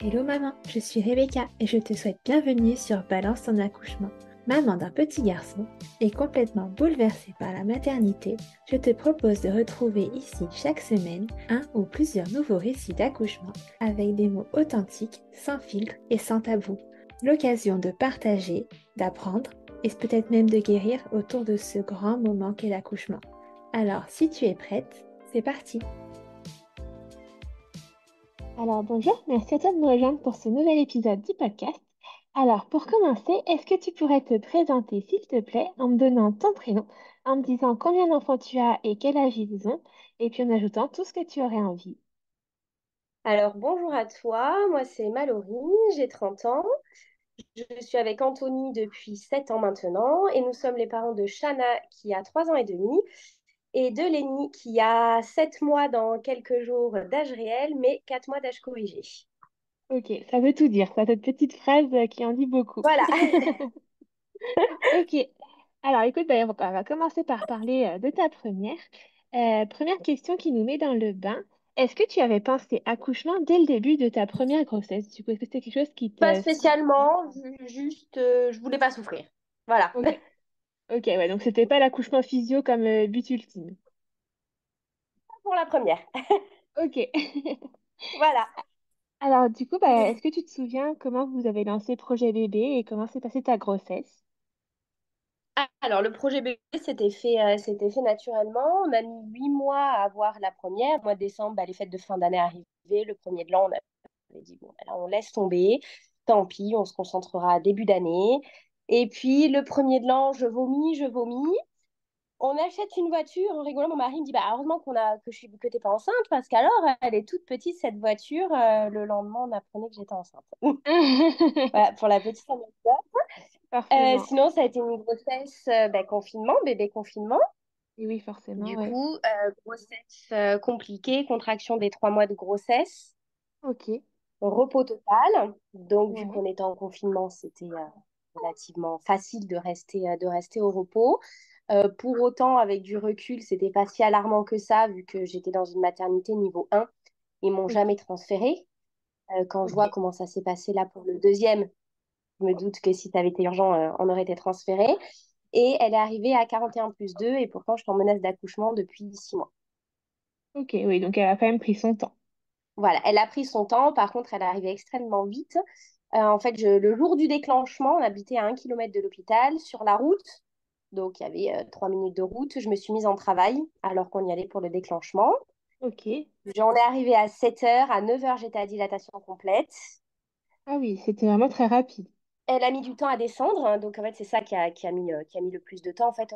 Hello maman, je suis Rebecca et je te souhaite bienvenue sur Balance ton accouchement. Maman d'un petit garçon et complètement bouleversée par la maternité, je te propose de retrouver ici chaque semaine un ou plusieurs nouveaux récits d'accouchement avec des mots authentiques, sans filtre et sans tabou. L'occasion de partager, d'apprendre et peut-être même de guérir autour de ce grand moment qu'est l'accouchement. Alors si tu es prête, c'est parti! Alors bonjour, merci à toi de me rejoindre pour ce nouvel épisode du podcast. Alors pour commencer, est-ce que tu pourrais te présenter s'il te plaît en me donnant ton prénom, en me disant combien d'enfants tu as et quel âge ils ont, et puis en ajoutant tout ce que tu aurais envie. Alors, bonjour à toi, moi c'est Mallory, j'ai 30 ans, je suis avec Anthony depuis 7 ans maintenant et nous sommes les parents de Shana qui a 3 ans et demi et de Lenny qui a 7 mois dans quelques jours d'âge réel mais 4 mois d'âge corrigé. Ok, ça veut tout dire, ça, cette petite phrase qui en dit beaucoup. Voilà. Ok, alors écoute, on va commencer par parler de ta première. Première question qui nous met dans le bain. Est-ce que tu avais pensé accouchement dès le début de ta première grossesse? Du coup, est-ce que c'était quelque chose qui Pas te stimulait? spécialement, juste je voulais pas souffrir. Voilà. Ok, ok, ouais, donc c'était pas l'accouchement physio comme but ultime. Pour la première. Ok. Voilà. Alors du coup, est-ce que tu te souviens comment vous avez lancé Projet Bébé et comment s'est passée ta grossesse? Alors, le projet bébé s'était fait naturellement. On a mis 8 mois à avoir la première. Mois de décembre, bah, les fêtes de fin d'année arrivaient. Le premier de l'an, on avait dit, bon, bah, là, on laisse tomber. Tant pis, on se concentrera à début d'année. Et puis, le premier de l'an, je vomis, je vomis. On achète une voiture. En rigolant, mon mari me dit, bah, heureusement que t'es pas enceinte, parce qu'alors, elle est toute petite, cette voiture. Le lendemain, on apprenait que j'étais enceinte. Voilà, pour la petite anecdote. Forcément. Sinon, ça a été une grossesse, bah, confinement, bébé confinement. Et oui, forcément, Du ouais. coup, grossesse compliquée, contraction des 3 mois de grossesse, Ok, repos total. Donc, vu ouais. qu'on était en confinement, c'était relativement facile de rester au repos. Pour autant, avec du recul, c'était pas si alarmant que ça, vu que j'étais dans une maternité niveau 1. Ils m'ont Ok, jamais transférée. Quand je ok. vois comment ça s'est passé là pour le deuxième, je me doute que si ça avait été urgent, on aurait été transféré. Et elle est arrivée à 41 plus 2 et pourtant je suis en menace d'accouchement depuis 6 mois. Ok, oui, donc elle a quand même pris son temps. Voilà, elle a pris son temps, par contre elle est arrivée extrêmement vite. En fait, le jour du déclenchement, on habitait à 1 kilomètre de l'hôpital, sur la route, donc il y avait 3 minutes de route. Je me suis mise en travail alors qu'on y allait pour le déclenchement. Ok. J'en ai arrivé à 7 heures, à 9 heures j'étais à dilatation complète. Ah oui, c'était vraiment très rapide. Elle a mis du temps à descendre, hein, donc en fait c'est ça qui a mis le plus de temps. En fait,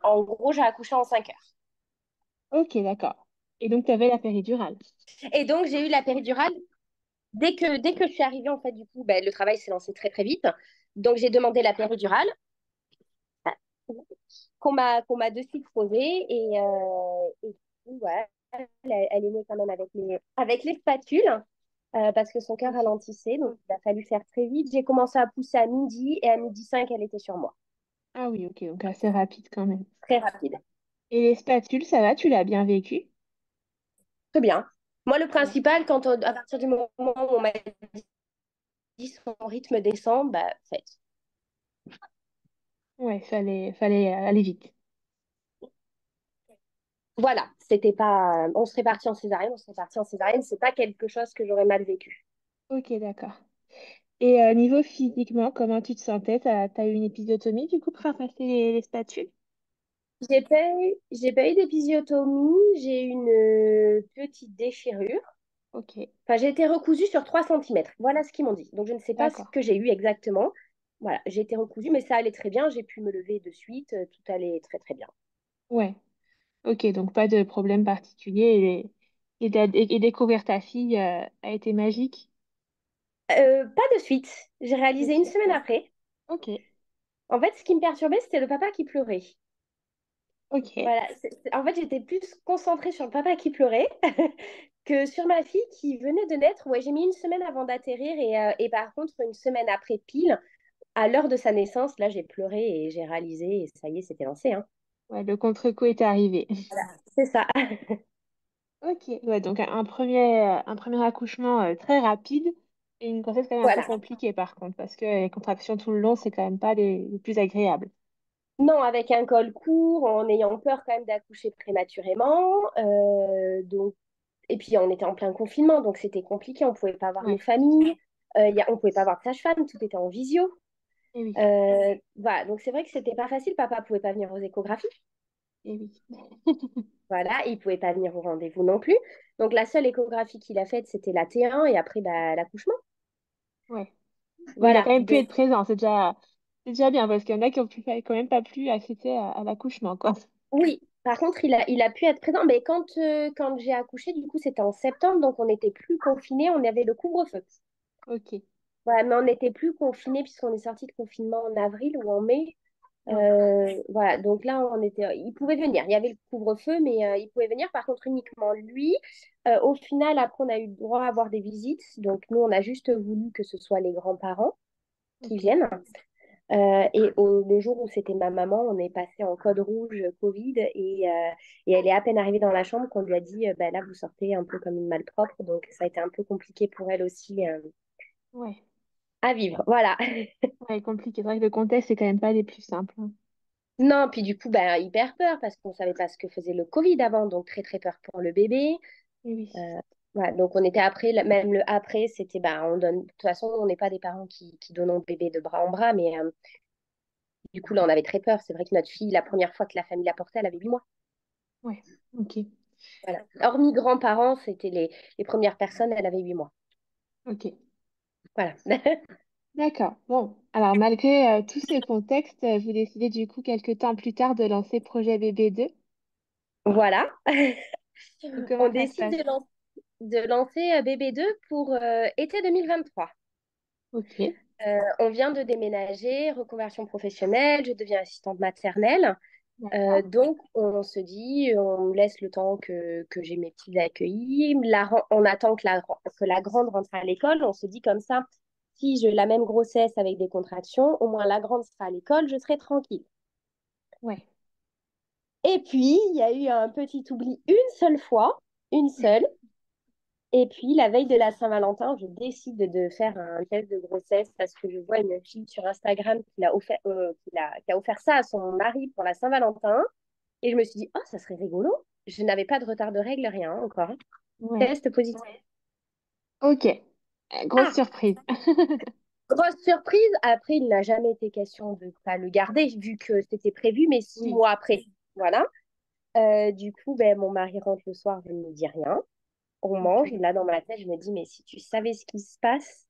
en gros, j'ai accouché en 5 heures. Ok, d'accord. Et donc, tu avais la péridurale. Et donc, j'ai eu la péridurale. Dès que je suis arrivée, en fait, du coup, ben, le travail s'est lancé très, très vite. Donc, j'ai demandé la péridurale qu'on m'a de suite posée. Et du coup, ouais, elle est née quand même avec les spatules parce que son cœur Ok. ralentissait. Donc, il a fallu faire très vite. J'ai commencé à pousser à midi et à midi 5 elle était sur moi. Ah oui, ok, donc assez rapide quand même. Très rapide. Et les spatules, ça va, tu l'as bien vécu? Très bien. Moi, le Ouais. principal, à partir du moment où on m'a dit son rythme descend, bah, faites. Ouais, fallait aller vite. Voilà, c'était pas. On serait parti en césarienne, on serait parti en césarienne. C'est pas quelque chose que j'aurais mal vécu. Ok, d'accord. Et niveau physiquement, comment tu te sentais? T'as eu une épisiotomie du coup pour faire passer les spatules? J'ai pas eu d'épisiotomie, j'ai eu une petite déchirure. Ok, Enfin, j'ai été recousue sur 3 centimètres. Voilà ce qu'ils m'ont dit. Donc, je ne sais pas ce d'accord. que j'ai eu exactement. Voilà, j'ai été recousue, mais ça allait très bien. J'ai pu me lever de suite. Tout allait très, très bien. Ouais, ok, donc pas de problème particulier et découvrir ta fille a été magique. Pas de suite. J'ai réalisé Ok, une semaine après. ok, En fait, ce qui me perturbait, c'était le papa qui pleurait. ok. Voilà. En fait, j'étais plus concentrée sur le papa qui pleurait que sur ma fille qui venait de naître. Ouais, j'ai mis une semaine avant d'atterrir et par contre, une semaine après pile, à l'heure de sa naissance, là, j'ai pleuré et j'ai réalisé et ça y est, c'était lancé, hein. Ouais, le contre-coup est arrivé. C'est ça. Ok, ouais, donc un premier accouchement très rapide. Et une grossesse quand même un peu Voilà. compliquée par contre, parce que les contractions tout le long, c'est quand même pas les plus agréables. Non, avec un col court, en ayant peur quand même d'accoucher prématurément. Donc, et puis, on était en plein confinement, donc c'était compliqué. On ne pouvait pas voir nos Ouais, familles. On ne pouvait pas voir de sage-femme, tout était en visio. et oui, Voilà, donc c'est vrai que c'était pas facile. Papa ne pouvait pas venir aux échographies. et oui. Voilà, il ne pouvait pas venir au rendez-vous non plus. Donc, la seule échographie qu'il a faite, c'était la T1 et après, bah, l'accouchement. Ouais. Mais il a Voilà, quand même pu donc être présent, c'est déjà bien, parce qu'il y en a qui ont quand même pas pu assister à l'accouchement, quoi. oui. Par contre, il a pu être présent. Mais quand j'ai accouché, du coup, c'était en septembre, donc on n'était plus confinés, on avait le couvre-feu. Ok, Ouais, mais on n'était plus confinés puisqu'on est sorti de confinement en avril ou en mai. ouais, Voilà, donc là, il pouvait venir. Il y avait le couvre-feu, mais il pouvait venir. Par contre, uniquement lui. Au final, après, on a eu le droit à avoir des visites. Donc, nous, on a juste voulu que ce soit les grands-parents qui ok, viennent. Le jour où c'était ma maman, on est passé en code rouge Covid et elle est à peine arrivée dans la chambre qu'on lui a dit, bah, là, vous sortez un peu comme une malpropre. Donc, ça a été un peu compliqué pour elle aussi ouais, à vivre. Voilà. ouais, compliqué. C'est vrai que le contexte, c'est quand même pas les plus simples, hein. Non, puis du coup, bah, hyper peur parce qu'on savait pas ce que faisait le Covid avant, donc très très peur pour le bébé. Et oui, Voilà, donc on était après, même le après, c'était, bah, on donne, de toute façon, on n'est pas des parents qui donnent le bébé de bras en bras, mais du coup, là, on avait très peur. C'est vrai que notre fille, la première fois que la famille l'a portée, elle avait 8 mois. ouais, ok, Voilà. Hormis grands-parents, c'était les premières personnes, elle avait 8 mois. ok. Voilà. D'accord. Bon, alors malgré tous ces contextes, vous décidez du coup quelques temps plus tard de lancer Projet BB2. Voilà. Donc On comment ça se décide passe? de lancer BB2 pour été 2023. Ok, On vient de déménager, reconversion professionnelle, je deviens assistante maternelle. d'accord. Donc, on se dit, on laisse le temps que j'ai mes petits accueillis. On attend que la grande rentre à l'école. On se dit comme ça, si j'ai la même grossesse avec des contractions, au moins la grande sera à l'école, je serai tranquille. Ouais. Et puis, il y a eu un petit oubli une seule fois, une seule. Et puis, la veille de la Saint-Valentin, je décide de faire un test de grossesse parce que je vois une fille sur Instagram qui a offert ça à son mari pour la Saint-Valentin. Et je me suis dit, oh, ça serait rigolo. Je n'avais pas de retard de règles, rien encore. Ouais. Test positif. Ok. Grosse Ah, surprise. grosse surprise. Après, il n'a jamais été question de ne pas le garder, vu que c'était prévu, mais six Oui. mois après. Voilà. Du coup, ben, mon mari rentre le soir, je ne me dis rien. On mange. Ok. Là, dans ma tête, je me dis, mais si tu savais ce qui se passe,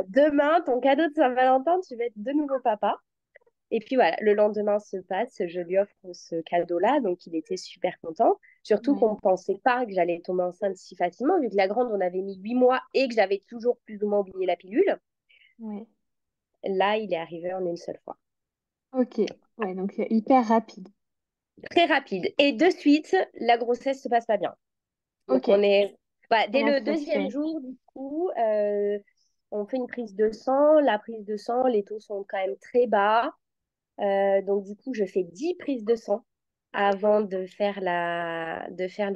demain, ton cadeau de Saint-Valentin, tu vas être de nouveau papa. Et puis voilà, le lendemain se passe, je lui offre ce cadeau-là, donc il était super content. Surtout Ouais. qu'on ne pensait pas que j'allais tomber enceinte si facilement, vu que la grande, on avait mis 8 mois et que j'avais toujours plus ou moins oublié la pilule. Ouais. Là, il est arrivé en une seule fois. Ok. Ouais, donc hyper rapide. Très rapide. Et de suite, la grossesse se passe pas bien. Donc Ok. on est... Voilà, dès Comment le ça se deuxième fait? jour, du coup, on fait une prise de sang. La prise de sang, les taux sont quand même très bas. Donc, du coup, je fais 10 prises de sang avant de faire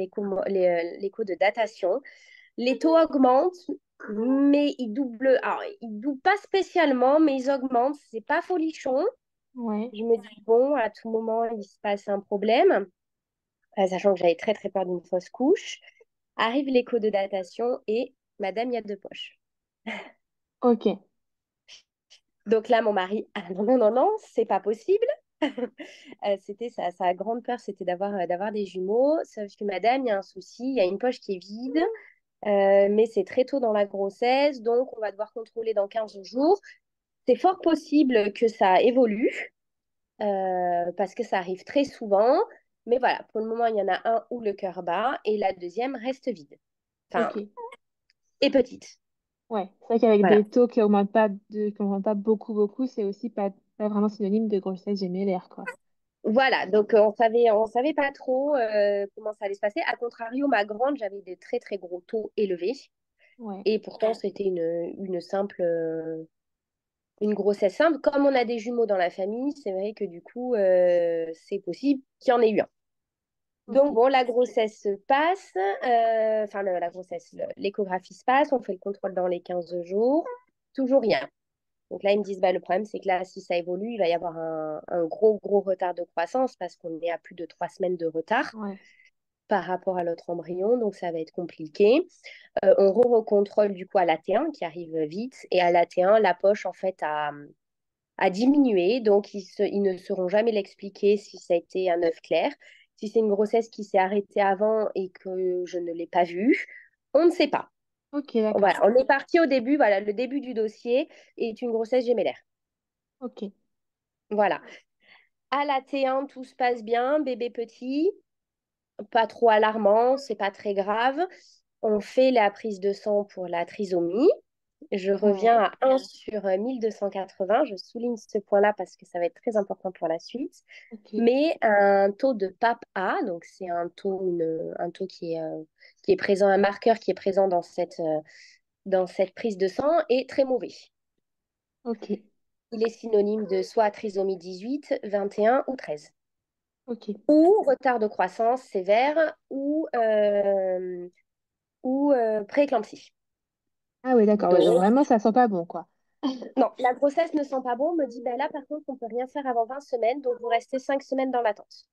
l'écho de datation. Les taux augmentent, mais ils doublent. Alors, ils doublent pas spécialement, mais ils augmentent. C'est pas folichon. Ouais. Je me dis, bon, à tout moment, il se passe un problème, sachant que j'avais très, très peur d'une fausse couche. Arrive l'écho de datation et madame, il y a deux poches. Ok. Donc là, mon mari, ah non, non, non, non, c'est pas possible. C'était sa grande peur, c'était d'avoir des jumeaux. Sauf que madame, il y a un souci, il y a une poche qui est vide, mais c'est très tôt dans la grossesse, donc on va devoir contrôler dans 15 jours. C'est fort possible que ça évolue, parce que ça arrive très souvent. Mais voilà, pour le moment, il y en a un où le cœur bat et la deuxième reste vide. Enfin, Ok. et petite. Ouais. C'est vrai qu'avec Voilà. des taux qui augmentent pas beaucoup, beaucoup, c'est aussi pas vraiment synonyme de grossesse gémellaire, quoi. Voilà, donc on savait pas trop comment ça allait se passer. A contrario, ma grande, j'avais des très très gros taux élevés. Ouais. Et pourtant, c'était une grossesse simple. Comme on a des jumeaux dans la famille, c'est vrai que du coup, c'est possible qu'il y en ait eu un. Donc Ok. bon, la grossesse se passe, enfin la grossesse, l'échographie se passe, on fait le contrôle dans les 15 jours, toujours rien. Donc là, ils me disent, bah, le problème, c'est que là, si ça évolue, il va y avoir un gros, gros retard de croissance parce qu'on est à plus de 3 semaines de retard Ouais. par rapport à l'autre embryon, donc ça va être compliqué. On re-recontrôle du coup à l'AT1 qui arrive vite, et à l'AT1, la poche, en fait, a diminué, donc ils ne sauront jamais l'expliquer si ça a été un œuf clair. Si c'est une grossesse qui s'est arrêtée avant et que je ne l'ai pas vue, on ne sait pas. Ok, d'accord. Voilà, on est parti au début, voilà, le début du dossier est une grossesse gémellaire. Ok. Voilà. À la T1, tout se passe bien, bébé petit, pas trop alarmant, c'est pas très grave. On fait la prise de sang pour la trisomie. Je reviens Ouais. à 1 sur 1280. Je souligne ce point-là parce que ça va être très important pour la suite. Ok. Mais un taux de PAP-A, donc c'est un taux qui est présent, un marqueur qui est présent dans cette prise de sang, est très mauvais. Ok. Il est synonyme de soit trisomie 18, 21 ou 13. Ok. Ou retard de croissance sévère ou prééclampsie. Ah oui, d'accord. Ouais, donc Donc, vraiment, ça sent pas bon, quoi. non, la grossesse ne sent pas bon. On me dit, ben là, par contre, on ne peut rien faire avant 20 semaines, donc vous restez 5 semaines dans l'attente.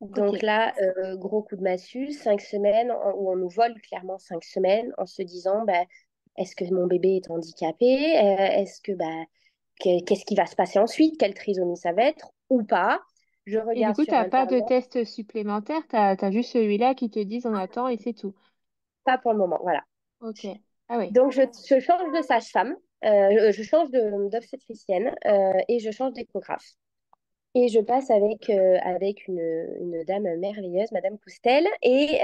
Donc Ok. là, gros coup de massue, 5 semaines, où on nous vole clairement 5 semaines en se disant, ben, est-ce que mon bébé est handicapé? Est-ce que, ben, qu'est-ce qui va se passer ensuite? Quelle trisomie ça va être ou pas? Je Et du regarde coup, sur t'as pas de Internet, test supplémentaire, t'as juste celui-là qui te dit on attend et c'est tout. pas pour le moment, voilà. Ok. Ah oui. Donc, je change de sage-femme, je change d'obstétricienne et je change d'échographe. Et je passe avec une dame merveilleuse, Madame Coustel, et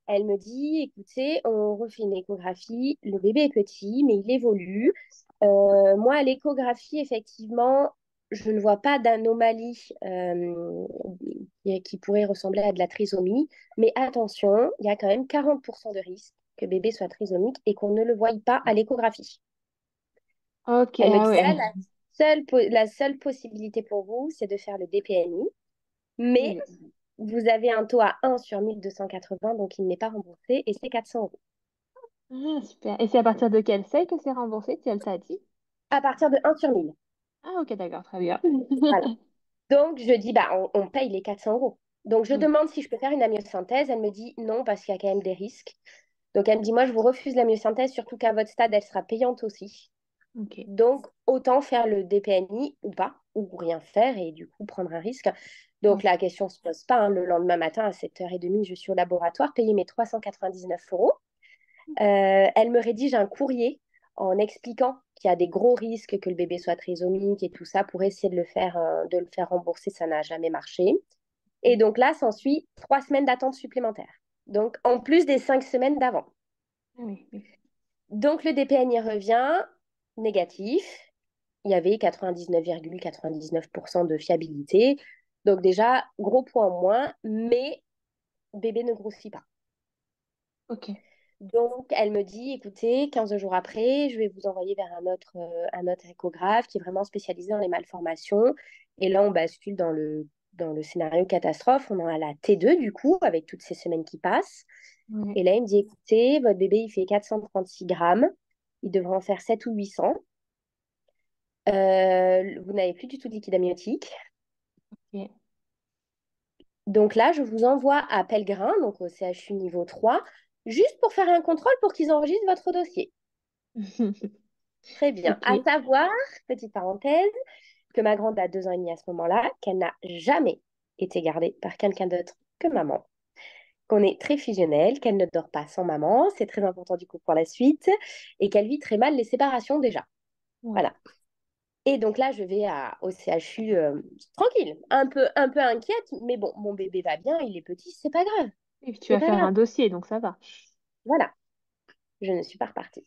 elle me dit, écoutez, on refait une échographie, le bébé est petit, mais il évolue. Moi, à l'échographie, effectivement, je ne vois pas d'anomalie qui pourrait ressembler à de la trisomie, mais attention, il y a quand même 40% de risque que bébé soit trisomique et qu'on ne le voie pas à l'échographie. Ok. Elle me Ah dit, là, ouais. la seule possibilité pour vous, c'est de faire le DPNI, mais Oui. vous avez un taux à 1 sur 1280, donc il n'est pas remboursé et c'est 400 euros. Ah, super. Et c'est à partir de quel seuil que c'est remboursé, si elle t'a dit? À partir de 1 sur 1000. Ah, ok, d'accord, très bien. Voilà. Donc, je dis, bah, on paye les 400 euros. Donc, je Oui. demande si je peux faire une amyosynthèse. Elle me dit non, parce qu'il y a quand même des risques. Donc, elle me dit, moi, je vous refuse l'amyosynthèse, surtout qu'à votre stade, elle sera payante aussi. Ok. Donc, autant faire le DPNI ou pas, ou rien faire et du coup prendre un risque. Donc, Ouais. la question ne se pose pas, hein. Le lendemain matin, à 7h30, je suis au laboratoire, payer mes 399 euros. Elle me rédige un courrier en expliquant qu'il y a des gros risques que le bébé soit trisomique et tout ça pour essayer de le faire rembourser. Ça n'a jamais marché. Et donc là, s'ensuit 3 semaines d'attente supplémentaire. Donc, en plus des 5 semaines d'avant. Ah oui, oui. Donc, le DPNI revient négatif. Il y avait 99,99% de fiabilité. Donc déjà, gros point en moins, mais bébé ne grossit pas. Ok. Donc, elle me dit, écoutez, 15 jours après, je vais vous envoyer vers un autre échographe qui est vraiment spécialisé dans les malformations. Et là, on bascule dans le scénario catastrophe. On en a la T2, du coup, avec toutes ces semaines qui passent. Ouais. Et là, il me dit, écoutez, votre bébé, il fait 436 grammes. Il devrait en faire 7 ou 800. Vous n'avez plus du tout de liquide amniotique. Ok. Donc là, je vous envoie à Pellegrin, donc au CHU niveau 3, juste pour faire un contrôle pour qu'ils enregistrent votre dossier. Très bien. À Ok. savoir, petite parenthèse, que ma grande a 2 ans et demi à ce moment-là, qu'elle n'a jamais été gardée par quelqu'un d'autre que maman, qu'on est très fusionnel, qu'elle ne dort pas sans maman, c'est très important du coup pour la suite, et qu'elle vit très mal les séparations déjà. Ouais. Voilà. Et donc là, je vais au CHU tranquille, un peu inquiète, mais bon, mon bébé va bien, il est petit, c'est pas grave. Et puis tu C'est vas pas faire grave. un dossier, donc ça va. Voilà, je ne suis pas repartie.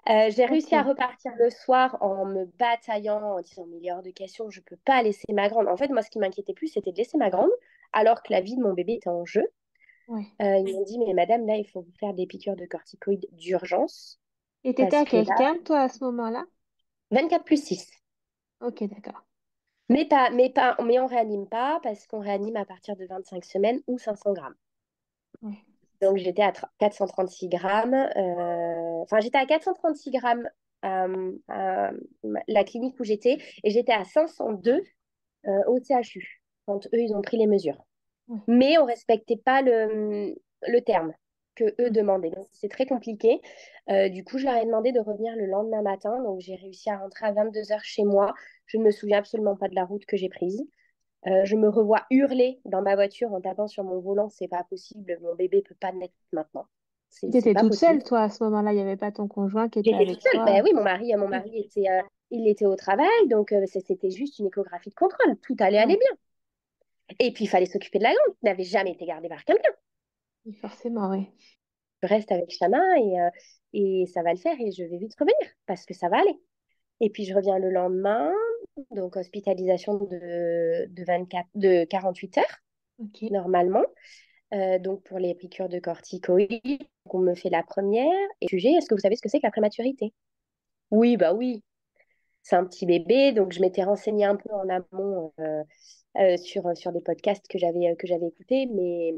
J'ai réussi à Ok. repartir le soir en me bataillant, en disant, mais il est hors de question, je ne peux pas laisser ma grande. En fait, moi, ce qui m'inquiétait plus, c'était de laisser ma grande, alors que la vie de mon bébé était en jeu. Ouais. Ils m'ont dit, mais madame, là, il faut vous faire des piqûres de corticoïdes d'urgence, Et t'étais parce à que quel là, terme, toi, à ce moment-là? 24+6. Ok, d'accord. Mais on réanime pas parce qu'on réanime à partir de 25 semaines ou 500 grammes. Ouais. Donc, j'étais à 436 grammes. Enfin, j'étais à 436 grammes à la clinique où j'étais et j'étais à 502 au CHU quand eux, ils ont pris les mesures. Ouais. Mais on respectait pas le terme que eux Mm. demandaient. Donc, c'est très compliqué. Du coup, je leur ai demandé de revenir le lendemain matin. Donc, j'ai réussi à rentrer à 22 heures chez moi. Je ne me souviens absolument pas de la route que j'ai prise. Je me revois hurler dans ma voiture en tapant sur mon volant. C'est pas possible. Mon bébé peut pas naître maintenant. Tu C'est étais pas toute seule, possible. toi, à ce moment-là. Il n'y avait pas ton conjoint qui était J'étais toute avec seule. Ben toi. oui, mon mari Oui. était, il était au travail. Donc, c'était juste une échographie de contrôle. Tout allait aller Ouais. bien. Et puis, il fallait s'occuper de la grande qui n'avait jamais été gardée par quelqu'un. Oui, forcément, oui. Je reste avec Shana et ça va le faire et je vais vite revenir parce que ça va aller. Et puis je reviens le lendemain, donc hospitalisation de 24, de 48 heures Ok. normalement. Donc pour les piqûres de corticoïdes, on me fait la première. Et sujet, est-ce que vous savez ce que c'est que la prématurité? Oui, bah oui, c'est un petit bébé, donc je m'étais renseignée un peu en amont sur des podcasts que j'avais écoutés, mais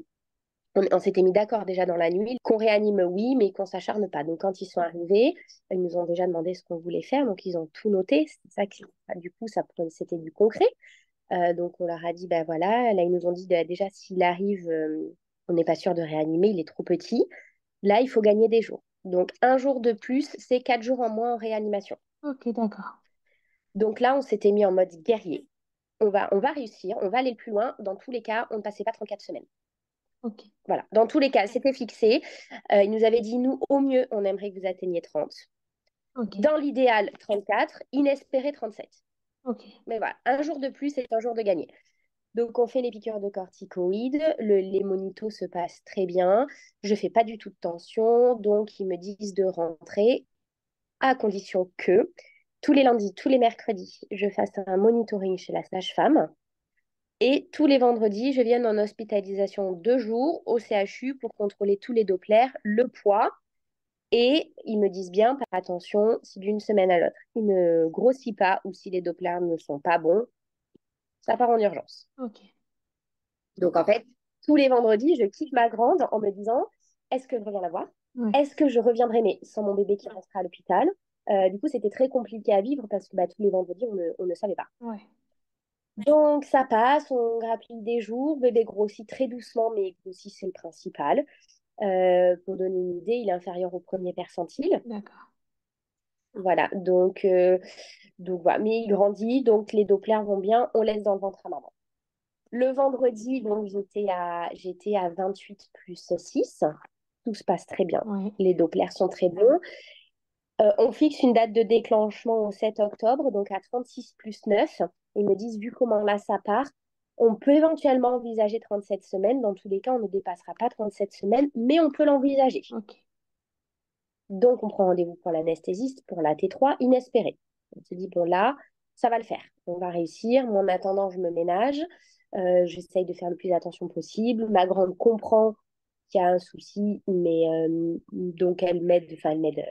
on s'était mis d'accord déjà dans la nuit qu'on réanime, oui, mais qu'on s'acharne pas. Donc, quand ils sont arrivés, ils nous ont déjà demandé ce qu'on voulait faire. Donc, ils ont tout noté. C'est ça qui, du coup, c'était du concret. Donc, on leur a dit, ben voilà, là, ils nous ont dit, bah, déjà, s'il arrive, on n'est pas sûr de réanimer, il est trop petit. Là, il faut gagner des jours. Donc, un jour de plus, c'est 4 jours en moins en réanimation. Ok, d'accord. Donc là, on s'était mis en mode guerrier. On va réussir, on va aller le plus loin. Dans tous les cas, on ne passait pas 34 semaines. Ok. Voilà, dans tous les cas, c'était fixé. Il nous avait dit, nous, au mieux, on aimerait que vous atteigniez 30. Ok. Dans l'idéal, 34. Inespéré, 37. Ok. Mais voilà, un jour de plus, c'est un jour de gagné. Donc, on fait les piqûres de corticoïdes. Les monitos se passent très bien. Je fais pas du tout de tension. Donc, ils me disent de rentrer à condition que tous les lundis, tous les mercredis, je fasse un monitoring chez la sage-femme. Et tous les vendredis, je viens en hospitalisation 2 jours au CHU pour contrôler tous les Dopplers, le poids. Et ils me disent bien, par attention, si d'une semaine à l'autre, il ne grossit pas ou si les Dopplers ne sont pas bons, ça part en urgence. Ok. Donc en fait, tous les vendredis, je quitte ma grande en me disant, est-ce que je reviens la voir? Ouais. Est-ce que je reviendrai, mais sans mon bébé qui restera à l'hôpital? Du coup, c'était très compliqué à vivre parce que tous les vendredis, on ne savait pas. Ouais. Donc ça passe, on grappille des jours, bébé grossit très doucement, mais il grossit, c'est le principal. Pour donner une idée, il est inférieur au premier percentile. D'accord. Voilà, donc voilà, mais il grandit, donc les Dopplers vont bien, on laisse dans le ventre à maman. Le vendredi, donc j'étais à 28 plus 6. Tout se passe très bien. Ouais. Les Dopplers sont très bons. On fixe une date de déclenchement au 7 octobre, donc à 36 plus 9. Ils me disent, vu comment là ça part, on peut éventuellement envisager 37 semaines. Dans tous les cas, on ne dépassera pas 37 semaines, mais on peut l'envisager. Ok. Donc, on prend rendez-vous pour l'anesthésiste pour la T3 inespérée. On se dit, bon, là, ça va le faire. On va réussir. Moi, en attendant, je me ménage. J'essaye de faire le plus attention possible. Ma grande comprend qu'il y a un souci, mais donc elle m'aide. Enfin, elle m'aide.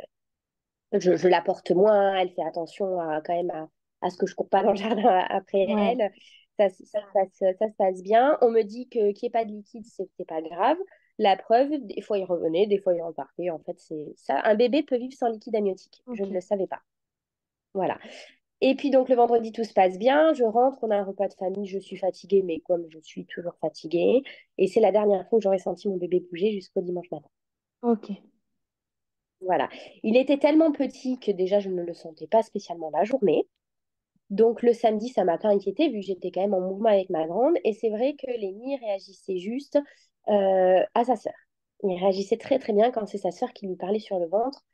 Je la porte moins. Elle fait attention quand même à ce que je cours pas dans le jardin après Ouais. elle. Ça se passe bien. On me dit que qu'il n'y ait pas de liquide, c'est pas grave. La preuve, des fois il revenait, des fois il repartait. En fait, c'est ça. Un bébé peut vivre sans liquide amniotique. Je ne le Ok. savais pas. Voilà. Et puis donc le vendredi, tout se passe bien. Je rentre, on a un repas de famille. Je suis fatiguée, mais comme je suis toujours fatiguée. Et c'est la dernière fois que j'aurais senti mon bébé bouger jusqu'au dimanche matin. Ok. Voilà. Il était tellement petit que déjà je ne le sentais pas spécialement la journée. Donc le samedi, ça m'a pas inquiétée vu que j'étais quand même en mouvement avec ma grande. Et c'est vrai que Lémi réagissait juste à sa sœur. Il réagissait très très bien quand c'est sa sœur qui lui parlait sur le ventre.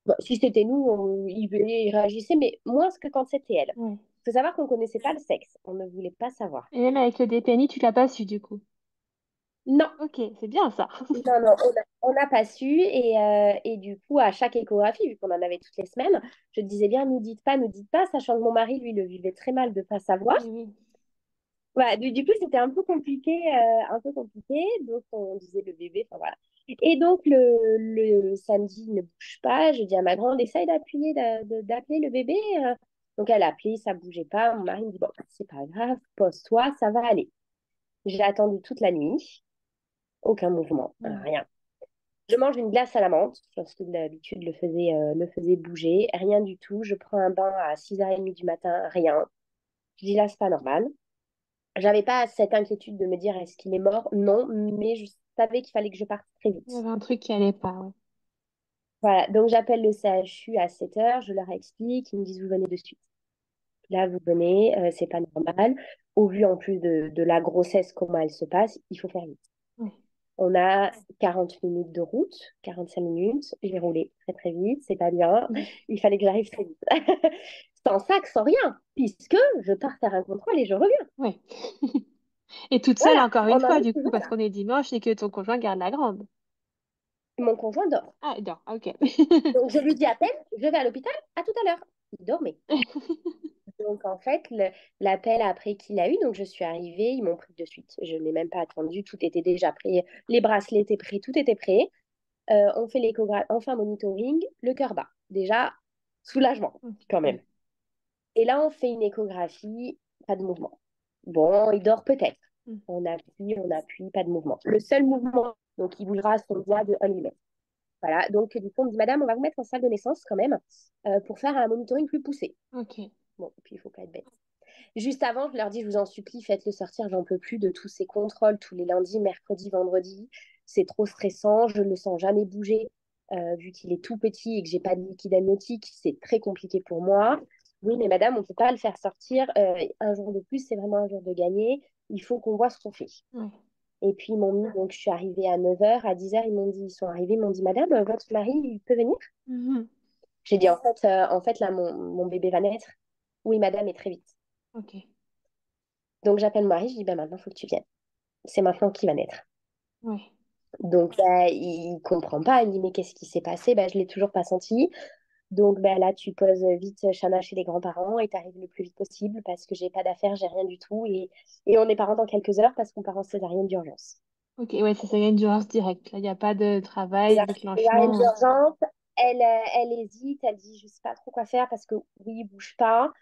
Bon, si c'était nous, il réagissait, mais moins que quand c'était elle. Ouais. Il faut savoir qu'on ne connaissait pas le sexe. On ne voulait pas savoir. Et même avec le DPNI, tu l'as pas su du coup. Non, Ok, c'est bien ça. non, non, on n'a pas su. Et du coup, à chaque échographie, vu qu'on en avait toutes les semaines, je disais bien, nous dites pas, sachant que mon mari, lui, le vivait très mal de ne pas savoir. Oui, oui. Voilà, du coup, c'était un peu compliqué, un peu compliqué. Donc, on disait le bébé, enfin voilà. Et donc, le samedi il ne bouge pas. Je dis à ma grande, essaye d'appuyer, d'appeler le bébé. Donc elle a appelé, ça bougeait pas. Mon mari me dit, bon, c'est pas grave, pose-toi, ça va aller. J'ai attendu toute la nuit, aucun mouvement, Mm. rien. Je mange une glace à la menthe, parce que d'habitude le faisait bouger, rien du tout. Je prends un bain à 6h30 du matin, rien. Je dis là, c'est pas normal. J'avais pas cette inquiétude de me dire est-ce qu'il est mort? Non, mais je savais qu'il fallait que je parte très Il y vite. avait un truc qui allait pas, ouais. Voilà, donc j'appelle le CHU à 7h, je leur explique, ils me disent vous venez de suite. Là, vous venez, c'est pas normal. Au vu en plus de la grossesse, comment elle se passe, il faut faire vite. Ouais. On a 40 minutes de route, 45 minutes. J'ai roulé très très vite, c'est pas bien. Il fallait que j'arrive très vite. Sans sac, sans rien, puisque je pars faire un contrôle et je reviens. Ouais. Et toute seule, Voilà, encore une on en fois, est du coup, toujours parce là. qu'on est dimanche et que ton conjoint garde la grande. Mon conjoint dort. Ah, non, ok. Donc je lui dis à peine, je vais à l'hôpital, à tout à l'heure. Il dormait. Donc en fait, l'appel après qu'il a eu, donc je suis arrivée, ils m'ont pris de suite. Je n'ai même pas attendu, tout était déjà prêt. Les bracelets étaient prêts, tout était prêt. On fait l'échographie, on fait un monitoring, le cœur bat. Déjà, soulagement Ok, quand ouais. même. Et là, on fait une échographie, pas de mouvement. Bon, il dort peut-être. Mm. On appuie, pas de mouvement. Le seul mouvement, donc il bougera son doigt de 1 millimètre. Voilà, donc du coup, on me dit, Madame, on va vous mettre en salle de naissance quand même pour faire un monitoring plus poussé. Ok. Bon, et puis il faut pas être bête. Juste avant, je leur dis, je vous en supplie, faites-le sortir, j'en peux plus de tous ces contrôles tous les lundis, mercredis, vendredis. C'est trop stressant, je ne le sens jamais bouger, vu qu'il est tout petit et que j'ai pas de liquide amniotique, c'est très compliqué pour moi. Oui, mais madame, on ne peut pas le faire sortir. Un jour de plus, c'est vraiment un jour de gagner. Il faut qu'on voit ce qu'on fait. Ouais. Et puis, ils m'ont mis, donc je suis arrivée à 9h, à 10h, ils sont arrivés, ils m'ont dit, madame, votre mari, il peut venir? Mhm. J'ai dit, en fait là, mon bébé va naître. Oui, madame, et très vite. Ok. Donc, j'appelle mon mari, je dis, ben maintenant, il faut que tu viennes. C'est maintenant qu'il va naître. Ouais. Donc, il comprend pas. Il me dit, mais qu'est-ce qui s'est passé? Je l'ai toujours pas senti. Donc, là, tu poses vite Chana chez les grands-parents et tu arrives le plus vite possible parce que j'ai pas d'affaires, j'ai rien du tout. Et on est parents dans quelques heures parce qu'on part en césarienne d'urgence. Ok, ouais, ça serait une urgence directe. Là, il n'y a pas de C'est travail, la césarienne déclenchement. d'urgence. Elle hésite, elle dit, je sais pas trop quoi faire parce que oui, il bouge pas.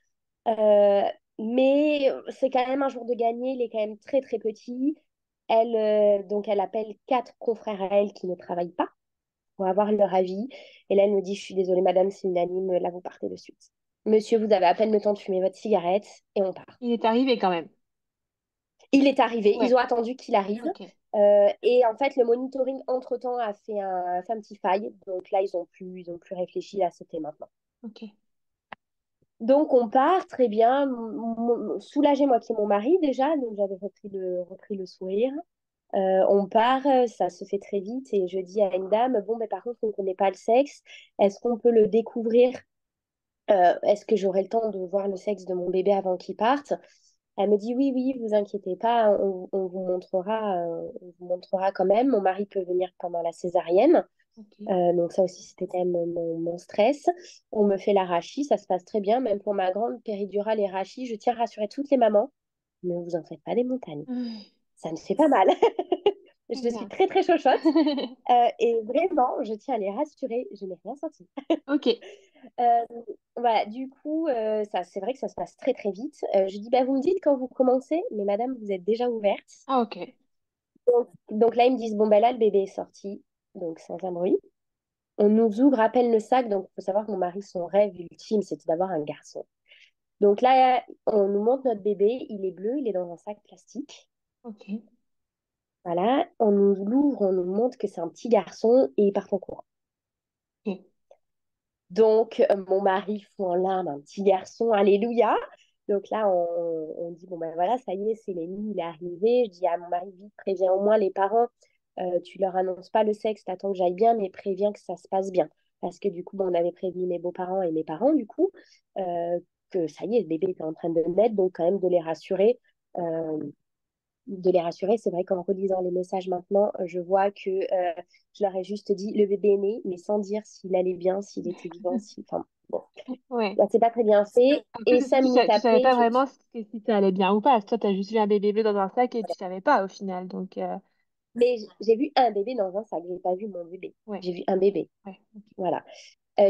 Euh, mais c'est quand même un jour de gagner. Il est quand même très, très petit. Donc, elle appelle 4 confrères à elle qui ne travaillent pas pour avoir leur avis. Et là, elle me dit, je suis désolée, madame, c'est unanime, là, vous partez de suite. Monsieur, vous avez à peine le temps de fumer votre cigarette et on part. Il est arrivé quand même. Il est arrivé, ils Ouais. ont attendu qu'il arrive. Ok. Et en fait, le monitoring, entre-temps, a fait un petit faille. Donc là, ils ont plus réfléchi, là, c'était maintenant. Ok. Donc on part, très bien, soulagé moi qui est mon mari déjà, donc j'avais repris le sourire. On part, ça se fait très vite et je dis à une dame, bon, mais par contre, on ne connaît pas le sexe, est-ce qu'on peut le découvrir? Est-ce que j'aurai le temps de voir le sexe de mon bébé avant qu'il parte? Elle me dit, oui, oui, vous inquiétez pas, on vous montrera quand même. Mon mari peut venir pendant la césarienne. Ok. Donc ça aussi, c'était quand même mon stress. On me fait la rachis, ça se passe très bien. Même pour ma grande péridurale et rachis, je tiens à rassurer toutes les mamans. Ne vous en faites pas des montagnes. Mm. Ça me fait pas mal. Très Je suis bien. très, très chochotte. Et vraiment, je tiens à les rassurer. Je n'ai rien senti. Ok. Euh, voilà, du coup, c'est vrai que ça se passe très, très vite. Je dis, bah, vous me dites quand vous commencez, mais madame, vous êtes déjà ouverte. Ah, ok. Donc là, ils me disent, bon, ben là, le bébé est sorti, donc sans un bruit. On nous ouvre à peine le sac, donc il faut savoir que mon mari, son rêve ultime, c'était d'avoir un garçon. Donc là, on nous montre notre bébé, il est bleu, il est dans un sac plastique. Ok. Voilà, on nous l'ouvre, on nous montre que c'est un petit garçon et il part en courant. Ok. Donc mon mari fond en larmes, un petit garçon, alléluia. Donc là, on dit, bon ben voilà, ça y est, c'est l'ennemi, il est arrivé. Je dis à mon mari, vite, préviens au moins les parents. Tu leur annonces pas le sexe, t'attends que j'aille bien, mais préviens que ça se passe bien. Parce que du coup, bon, on avait prévenu mes beaux-parents et mes parents, du coup, euh, que ça y est, le bébé était en train de naître, donc quand même de les rassurer. Euh, c'est vrai qu'en relisant les messages maintenant, je vois que je leur ai juste dit le bébé est né, mais sans dire s'il allait bien, s'il était vivant, si... Enfin, bon, Ouais. là, c'est pas très bien fait. Après, Et c'est ça, 5 minutes tu savais après, pas vraiment si ça allait bien ou pas. Toi, t'as juste vu un bébé bleu dans un sac et tu savais pas au final. Donc, mais j'ai vu un bébé dans un sac, j'ai pas vu mon bébé. ouais. J'ai vu un bébé. Ouais. Ok. Voilà.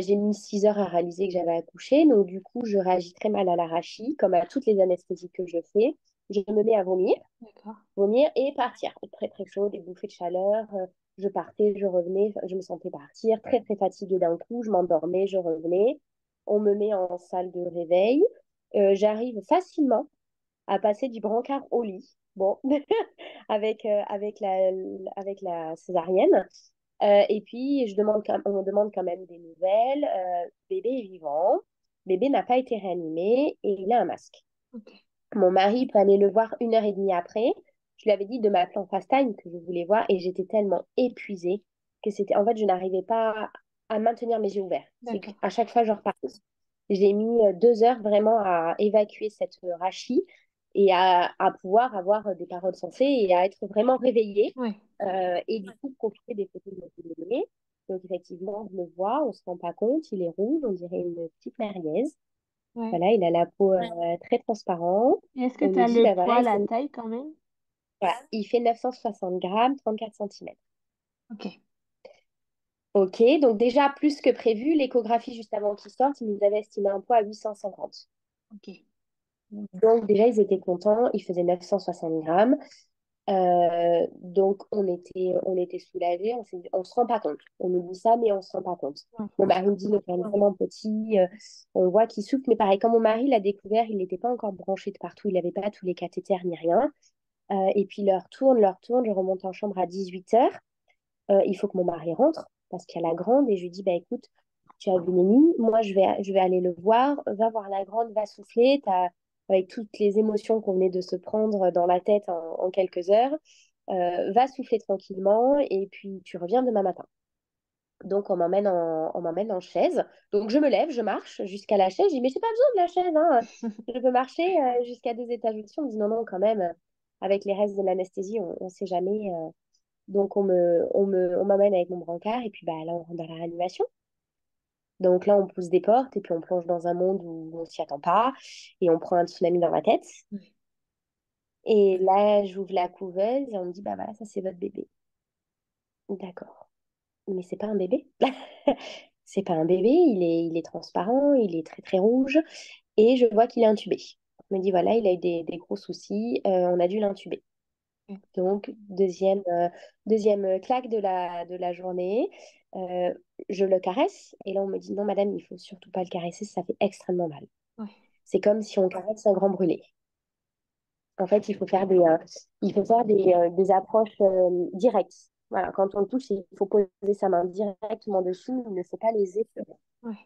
J'ai mis 6 heures à réaliser que j'avais accouché. Donc, du coup, je réagis très mal à l'arachie, comme à toutes les anesthésies que je fais. Je me mets à D'accord. vomir et partir. Très, très chaud, des bouffées de chaleur. Je partais, je revenais, je me sentais partir. Très, très fatiguée d'un coup. Je m'endormais, je revenais. On me met en salle de réveil. J'arrive facilement à passer du brancard au lit. Bon, avec la césarienne. Et puis, on me demande quand même des nouvelles. Bébé est vivant. Bébé n'a pas été réanimé et il a un masque. Ok. Mon mari peut aller le voir 1 heure et demie après. Je lui avais dit de m'appeler en FaceTime que je voulais voir et j'étais tellement épuisée que c'était. En fait, je n'arrivais pas à maintenir mes yeux ouverts. C'est D'accord. qu'à chaque fois, je repartais. J'ai mis 2 heures vraiment à évacuer cette rachis et à pouvoir avoir des paroles sensées et à être vraiment réveillée. Ouais. Et du coup, profiter des photos de mon bébé. Donc, effectivement, je le vois, on ne se rend pas compte, il est rouge, on dirait une petite merguez. Ouais. Voilà, il a la peau très transparente. Et est-ce que On tu nous as dit, le bah voilà, poids, la taille quand même? voilà, il fait 960 grammes, 34 centimètres. Ok. Ok, donc déjà plus que prévu, l'échographie juste avant qu'il sorte, ils nous avaient estimé un poids à 850. Ok. Donc déjà, ils étaient contents, il faisait 960 grammes. Donc on était soulagés, on se rend pas compte. On nous dit ça, mais on se rend pas compte. Ouais. Mon mari me dit, le cœur est vraiment petit, on voit qu'il souffle, mais pareil, quand mon mari l'a découvert, il n'était pas encore branché de partout, il n'avait pas tous les cathéters ni rien. Et puis leur tourne, je remonte en chambre à 18 heures. Il faut que mon mari rentre parce qu'il y a la grande et je lui dis, bah écoute, tu as vu Némi, moi je vais aller le voir, va voir la grande, va souffler, avec toutes les émotions qu'on venait de se prendre dans la tête en quelques heures, va souffler tranquillement et puis tu reviens demain matin. Donc on m'emmène en chaise. Donc je me lève, je marche jusqu'à la chaise. Je dis, mais j'ai pas besoin de la chaise, hein. Je peux marcher jusqu'à 2 étages au-dessus. On me dit, non, non, quand même, avec les restes de l'anesthésie, on ne sait jamais. Donc on m'amène avec mon brancard et puis bah, là, on rentre dans la réanimation. Donc là, on pousse des portes et puis on plonge dans un monde où on s'y attend pas et on prend un tsunami dans la tête. Ouais. Et là, j'ouvre la couveuse et on me dit, bah voilà, ça c'est votre bébé. D'accord. Mais c'est pas un bébé. C'est pas un bébé, il est transparent, il est très très rouge et je vois qu'il est intubé. On me dit, voilà, il a eu des gros soucis, on a dû l'intuber. Ok. Donc, deuxième claque de la journée. Euh, je le caresse et là, on me dit non, madame, il faut surtout pas le caresser, ça fait extrêmement mal. Ouais. C'est comme si on caresse un grand brûlé. En fait, il faut faire des approches directes. Voilà, quand on le touche, il faut poser sa main directement dessus, il ne faut pas les effleurer. Ouais.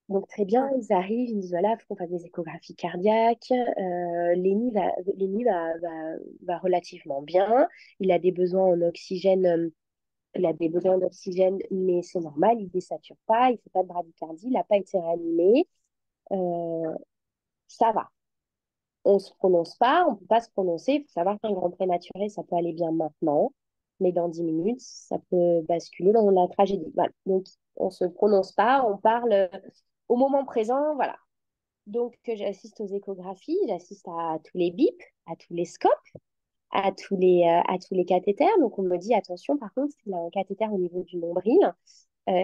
Donc, très bien, ils arrivent, ils me disent voilà, il faut qu'on fasse des échographies cardiaques. Va relativement bien. Il a des besoins en oxygène. Il a des besoins d'oxygène, mais c'est normal, il ne désature pas, il ne fait pas de bradycardie, il n'a pas été réanimé. Euh, Ça va. On ne se prononce pas, on ne peut pas se prononcer. Il faut savoir qu'un grand prématuré, ça peut aller bien maintenant, mais dans 10 minutes, ça peut basculer dans la tragédie. Voilà. Donc, on ne se prononce pas, on parle au moment présent. Voilà. Donc, j'assiste aux échographies, j'assiste à tous les bips, à tous les scopes, à tous les cathéters. Donc, on me dit attention, par contre, il a un cathéter au niveau du nombril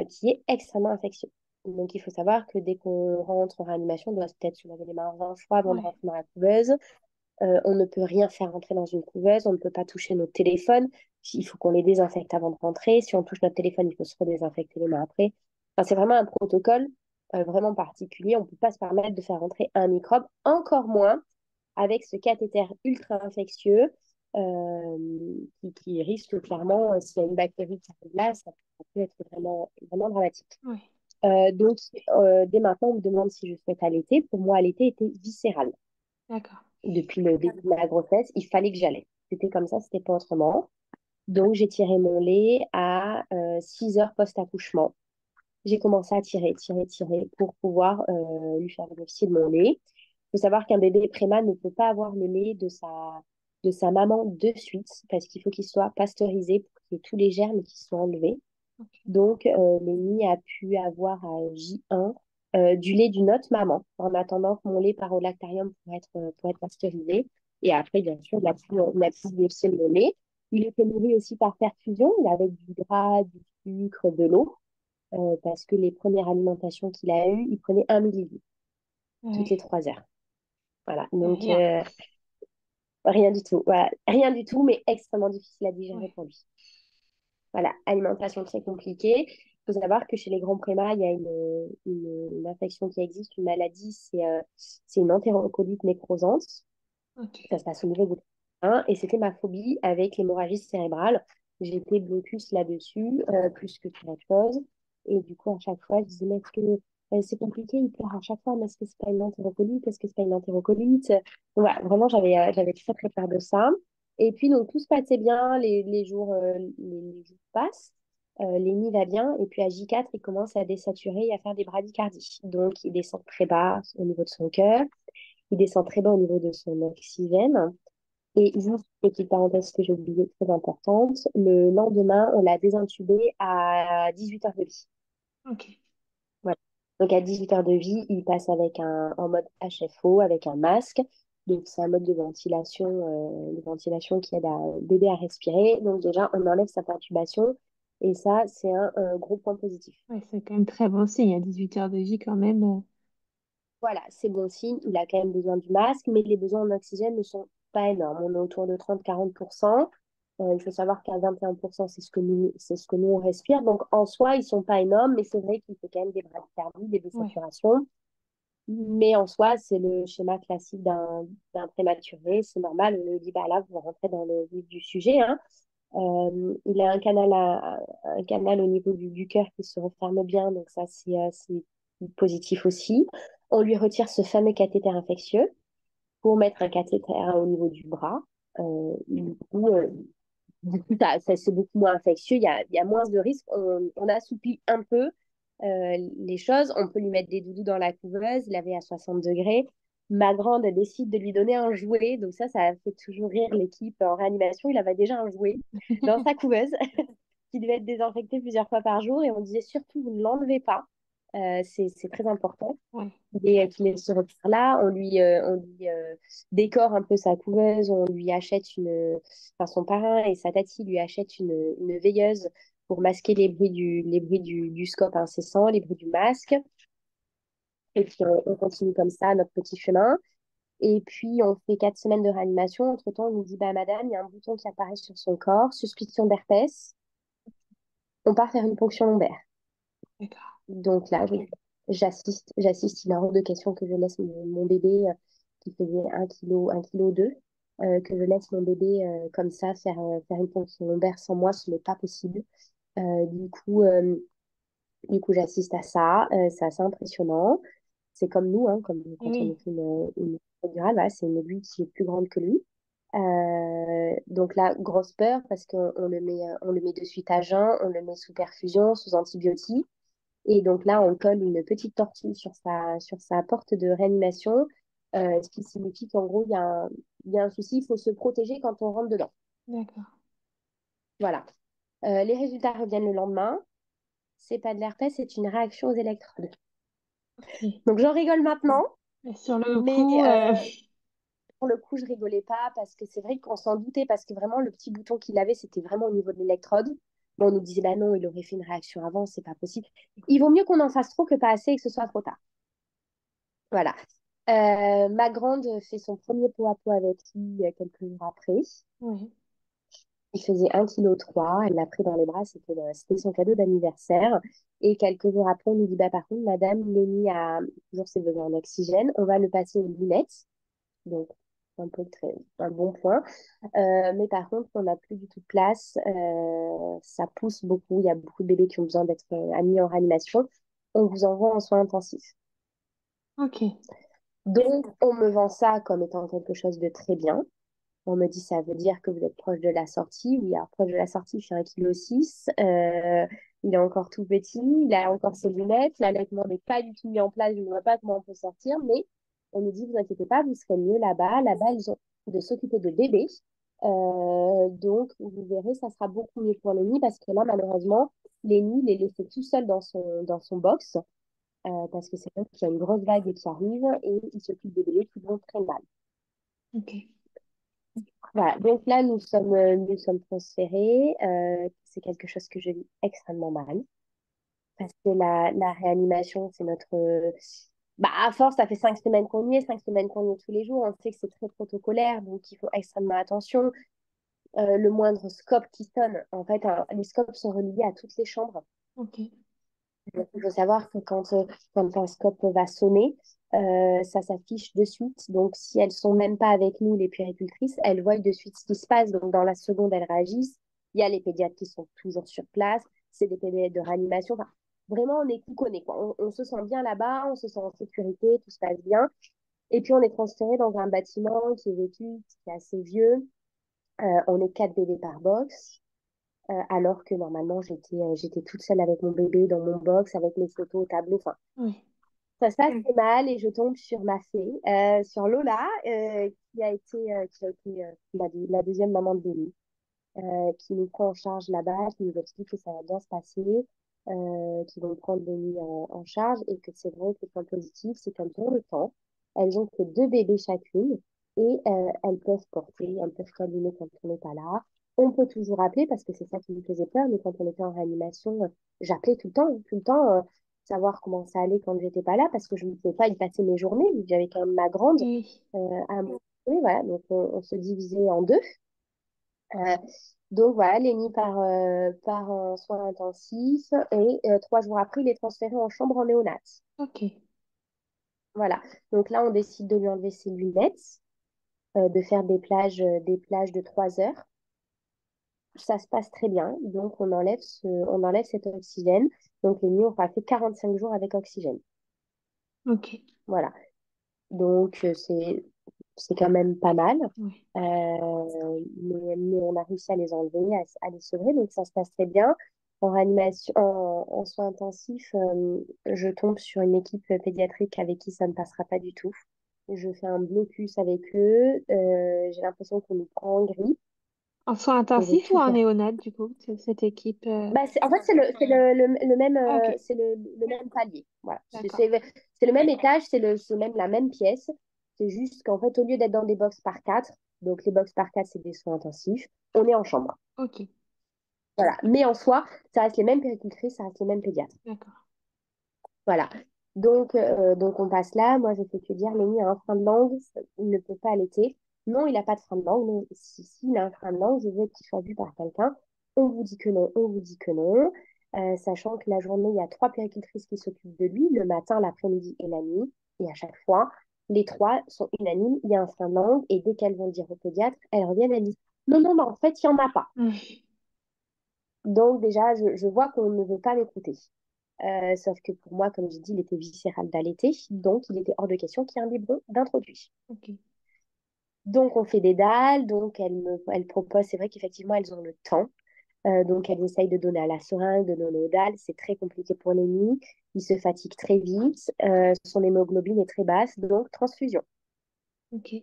qui est extrêmement infectieux. Donc, il faut savoir que dès qu'on rentre en réanimation, on doit peut-être se laver les mains 20 fois avant de Ouais. rentrer dans la couveuse. On ne peut rien faire rentrer dans une couveuse, on ne peut pas toucher notre téléphone. Il faut qu'on les désinfecte avant de rentrer. Si on touche notre téléphone, il faut se redésinfecter les mains après. Enfin, c'est vraiment un protocole vraiment particulier. On ne peut pas se permettre de faire rentrer un microbe, encore moins avec ce cathéter ultra infectieux qui risque clairement, s'il y a une bactérie qui arrive là, ça peut être vraiment, vraiment dramatique. Ouais. Donc, dès maintenant, on me demande si je souhaite allaiter. Pour moi, allaiter était viscéral. D'accord. Depuis le début de ma grossesse, il fallait que j'allaite. C'était comme ça, c'était pas autrement. Donc, j'ai tiré mon lait à 6 heures post-accouchement. J'ai commencé à tirer pour pouvoir lui faire bénéficier de mon lait. Il faut savoir qu'un bébé prémat ne peut pas avoir le lait de sa maman de suite parce qu'il faut qu'il soit pasteurisé pour qu'il y ait tous les germes qui soient enlevés. Ok. Donc, Lémi a pu avoir à J1 du lait d'une autre maman en attendant que mon lait part au lactarium pour être pasteurisé. Et après, bien sûr, il a pu déverser le lait. Il était nourri aussi par perfusion. Il avait du gras, du sucre, de l'eau. parce que les premières alimentations qu'il a eues, il prenait 1 millilitre toutes les Ouais. 3 heures. Voilà, C'est donc rien. rien du tout. Voilà, rien du tout, mais extrêmement difficile à digérer Ouais. pour lui. Voilà, alimentation très compliquée. Il faut savoir que chez les grands prémats, il y a une infection qui existe, une maladie, c'est une entérocolite nécrosante. Ok. Ça se passe au niveau du terrain. Et c'était ma phobie avec l'hémorragie cérébrale. J'étais blocus là-dessus, plus que toute autre chose. Et du coup, à chaque fois, je disais, mais est-ce que c'est compliqué, il pleure à chaque fois, mais est-ce que c'est pas une entérocolite? Est-ce que c'est pas une entérocolite? Donc, voilà, vraiment, j'avais très, très peur de ça. Et puis, donc, tout se passait bien, les jours passent, Lémi va bien, et puis à J4, il commence à désaturer et à faire des bradycardies. Donc, il descend très bas au niveau de son cœur, il descend très bas au niveau de son oxygène. Et juste, petite parenthèse que j'ai oubliée, très importante, le lendemain, on l'a désintubé à 18 heures de vie. Ok. Voilà. Donc à 18 heures de vie, il passe en mode HFO, avec un masque. Donc c'est un mode de ventilation qui aide d'aider à respirer. Donc déjà, on enlève sa perturbation. Et ça, c'est un gros point positif. Ouais, c'est quand même très bon signe. À 18 heures de vie, quand même. Voilà, c'est bon signe. Il a quand même besoin du masque, mais les besoins en oxygène ne sont pas énormes. On est autour de 30-40%. Il faut savoir qu'à 21%, c'est ce que nous, on respire. Donc, en soi, ils sont pas énormes, mais c'est vrai qu'il faut quand même des bradycardies, des Ouais. désaturations. Mais en soi, c'est le schéma classique d'un prématuré. C'est normal. On nous dit, bah là, vous rentrez dans le vif du sujet, hein. Il a un canal au niveau du cœur qui se referme bien, donc ça, c'est positif aussi. On lui retire ce fameux cathéter infectieux pour mettre un cathéter au niveau du bras. Du coup, c'est beaucoup moins infectieux, il y a moins de risques. On assouplit un peu les choses. On peut lui mettre des doudous dans la couveuse, laver à 60 degrés. Ma grande décide de lui donner un jouet. Donc ça fait toujours rire l'équipe en réanimation. Il avait déjà un jouet dans sa couveuse qui devait être désinfecté plusieurs fois par jour. Et on disait surtout, vous ne l'enlevez pas. C'est très important. Ouais. Dès qu'il se retire là, on lui décore un peu sa couveuse, enfin son parrain et sa tati lui achètent une veilleuse pour masquer les bruits du scope incessant, les bruits du masque. Et puis on continue comme ça notre petit chemin. Et puis on fait 4 semaines de réanimation. Entre-temps, on nous dit, bah madame, il y a un bouton qui apparaît sur son corps, suspicion d'herpès. On part faire une ponction lombaire. D'accord. Donc là, oui, j'assiste. Il est hors de question que je laisse mon bébé qui faisait 1 kg, 1 kg 2, que je laisse mon bébé comme ça faire une ponction lombaire sans moi, ce n'est pas possible. Euh, du coup, euh, du coup, j'assiste à ça. C'est assez impressionnant. C'est comme nous, hein, comme Eh quand on oui. fait une péridurale, voilà, c'est une aiguille qui est plus grande que lui. Donc là, grosse peur parce qu'on le met de suite à jeun, on le met sous perfusion, sous antibiotiques. Et donc là, on colle une petite tortue sur sa porte de réanimation, ce qui signifie qu'en gros, il y a un souci, il faut se protéger quand on rentre dedans. D'accord. Voilà. Les résultats reviennent le lendemain. C'est pas de l'herpès, c'est une réaction aux électrodes. Ok. Donc j'en rigole maintenant, Et sur le mais coup, pour le coup, je rigolais pas parce que c'est vrai qu'on s'en doutait parce que vraiment, le petit bouton qu'il avait, c'était vraiment au niveau de l'électrode. Bon, on nous disait, bah non, il aurait fait une réaction avant, c'est pas possible. Il vaut mieux qu'on en fasse trop que pas assez et que ce soit trop tard. Voilà. Ma grande fait son premier pot à pot avec lui quelques jours après. ouais. Il faisait 1,3 kg. Elle l'a pris dans les bras. C'était son cadeau d'anniversaire. Et quelques jours après, on nous dit, bah, par contre, madame, Lémi a toujours ses besoins en oxygène. On va le passer aux lunettes. Donc, un bon point. Mais par contre, on n'a plus du tout de place. Ça pousse beaucoup. Il y a beaucoup de bébés qui ont besoin d'être admis en réanimation. On vous envoie en soins intensifs. Ok. Donc, on me vend ça comme étant quelque chose de très bien. On me dit, ça veut dire que vous êtes proche de la sortie. Oui, alors proche de la sortie, je suis 1,6 kg. Il est encore tout petit, il a encore ses lunettes. L'allaitement n'est pas du tout mis en place. Je ne vois pas comment on peut sortir. Mais on nous dit, vous inquiétez pas, vous serez mieux là-bas. Là-bas, ils ont de s'occuper de bébés. Donc, vous verrez, ça sera beaucoup mieux pour Lenny parce que là, malheureusement, Lenny, il est laissé tout seul dans son box parce que c'est vrai qu'il y a une grosse vague qui arrive et il s'occupe des bébés qui vont très mal. Ok. Voilà, donc là, nous sommes transférés. C'est quelque chose que je vis extrêmement mal. parce que la réanimation, c'est notre... bah, à force, ça fait 5 semaines qu'on y est, 5 semaines qu'on y est tous les jours. On sait que c'est très protocolaire, donc il faut extrêmement attention. Le moindre scope qui sonne, en fait, les scopes sont reliés à toutes les chambres. Ok. Donc, il faut savoir que quand un scope va sonner, ça s'affiche de suite. Donc, si elles sont même pas avec nous, les puéricultrices, elles voient de suite ce qui se passe. Donc, dans la seconde, elles réagissent. Il y a les pédiatres qui sont toujours sur place. C'est des pédiatres de réanimation. Enfin, vraiment, on est tout connaît, quoi. On se sent bien là-bas, on se sent en sécurité, tout se passe bien. Et puis, on est transféré dans un bâtiment qui est vétuste, qui est assez vieux. On est 4 bébés par box. Alors que normalement, j'étais toute seule avec mon bébé dans mon box, avec mes photos au tableau. Enfin, Oui. ça se passe très mal et je tombe sur ma fée, sur Lola, qui a été la deuxième maman de Béni, qui nous prend en charge là-bas, qui nous explique que ça va bien se passer, qui vont prendre Béni en charge et que c'est vrai que le point positif, c'est qu'elles ont le temps. Elles ont que 2 bébés chacune et elles peuvent porter, elles peuvent câliner quand on n'est pas là. On peut toujours appeler parce que c'est ça qui me faisait peur, mais quand on était en réanimation, j'appelais tout le temps, savoir comment ça allait quand j'étais pas là parce que je ne pouvais pas y passer mes journées, vu que j'avais quand même ma grande Oui. à mon oui, voilà, donc on se divisait en deux. Euh, donc voilà, Lenny part en soins intensifs et 3 jours après, il est transféré en chambre en néonat. Ok. Voilà, donc là, on décide de lui enlever ses lunettes, de faire des plages de 3 heures. Ça se passe très bien, donc on enlève cet oxygène. Donc Lenny aura fait 45 jours avec oxygène. Ok. Voilà, donc c'est quand même pas mal. Oui. Mais on a réussi à les enlever, à les sevrer, donc ça se passe très bien. En réanimation, en soins intensifs, je tombe sur une équipe pédiatrique avec qui ça ne passera pas du tout. Je fais un blocus avec eux. J'ai l'impression qu'on nous prend en grippe. En soins Je vais intensifs ou tout en faire. néonat, du coup, cette équipe. Bah, en fait, c'est le même, Ah, ok. le même palier. Voilà. D'accord. C'est le même étage, c'est même la même pièce. C'est juste qu'en fait, au lieu d'être dans des box par quatre, donc les box par quatre, c'est des soins intensifs, on est en chambre. Ok. Voilà. Mais en soi, ça reste les mêmes péricultrices, ça reste les mêmes pédiatres. D'accord. Voilà. Donc on passe là. Moi, je fais que dire, Lémi a un frein de langue, il ne peut pas allaiter. Non, il n'a pas de frein de langue. Non, si il a un frein de langue, je veux qu'il soit vu par quelqu'un. On vous dit que non, on vous dit que non. Sachant que la journée, il y a 3 péricultrices qui s'occupent de lui, le matin, l'après-midi et la nuit. Et à chaque fois, les 3 sont unanimes. Il y a un frein de langue. Et dès qu'elles vont le dire au pédiatre, elles reviennent, elles disent, non, non, mais en fait, il n'y en a pas. Oui. Donc déjà, je vois qu'on ne veut pas m'écouter. Sauf que pour moi, comme j'ai dit, il était viscéral d'allaiter, donc il était hors de question qu'il y ait un biberon d'introduit. Ok. Donc on fait des dalles, donc elle propose, c'est vrai qu'effectivement elles ont le temps, donc elles essayent de donner à la seringue, de donner aux dalles, c'est très compliqué pour les nuits, il se fatigue très vite, son hémoglobine est très basse, donc transfusion. Ok.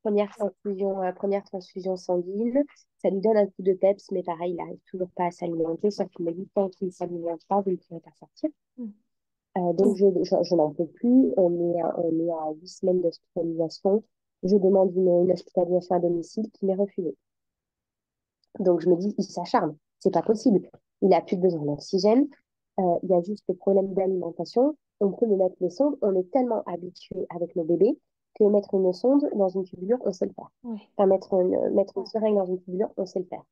Première transfusion sanguine, ça lui donne un coup de peps, mais pareil, il n'arrive toujours pas à s'alimenter, sauf qu'il me dit tant qu'il ne s'alimente pas, vous ne pourrez pas sortir. Mm. Donc, je n'en peux plus. On est à 8 semaines d'hospitalisation. Je demande une hospitalisation à domicile qui m'est refusée. Donc, je me dis, il s'acharne. C'est pas possible. Il a plus besoin d'oxygène. Il y a juste le problème d'alimentation. On peut me mettre les sondes. On est tellement habitué avec nos bébés que mettre une sonde dans une tubulure, on sait le faire. Oui. Enfin, mettre une seringue dans une tubulure, on sait le faire.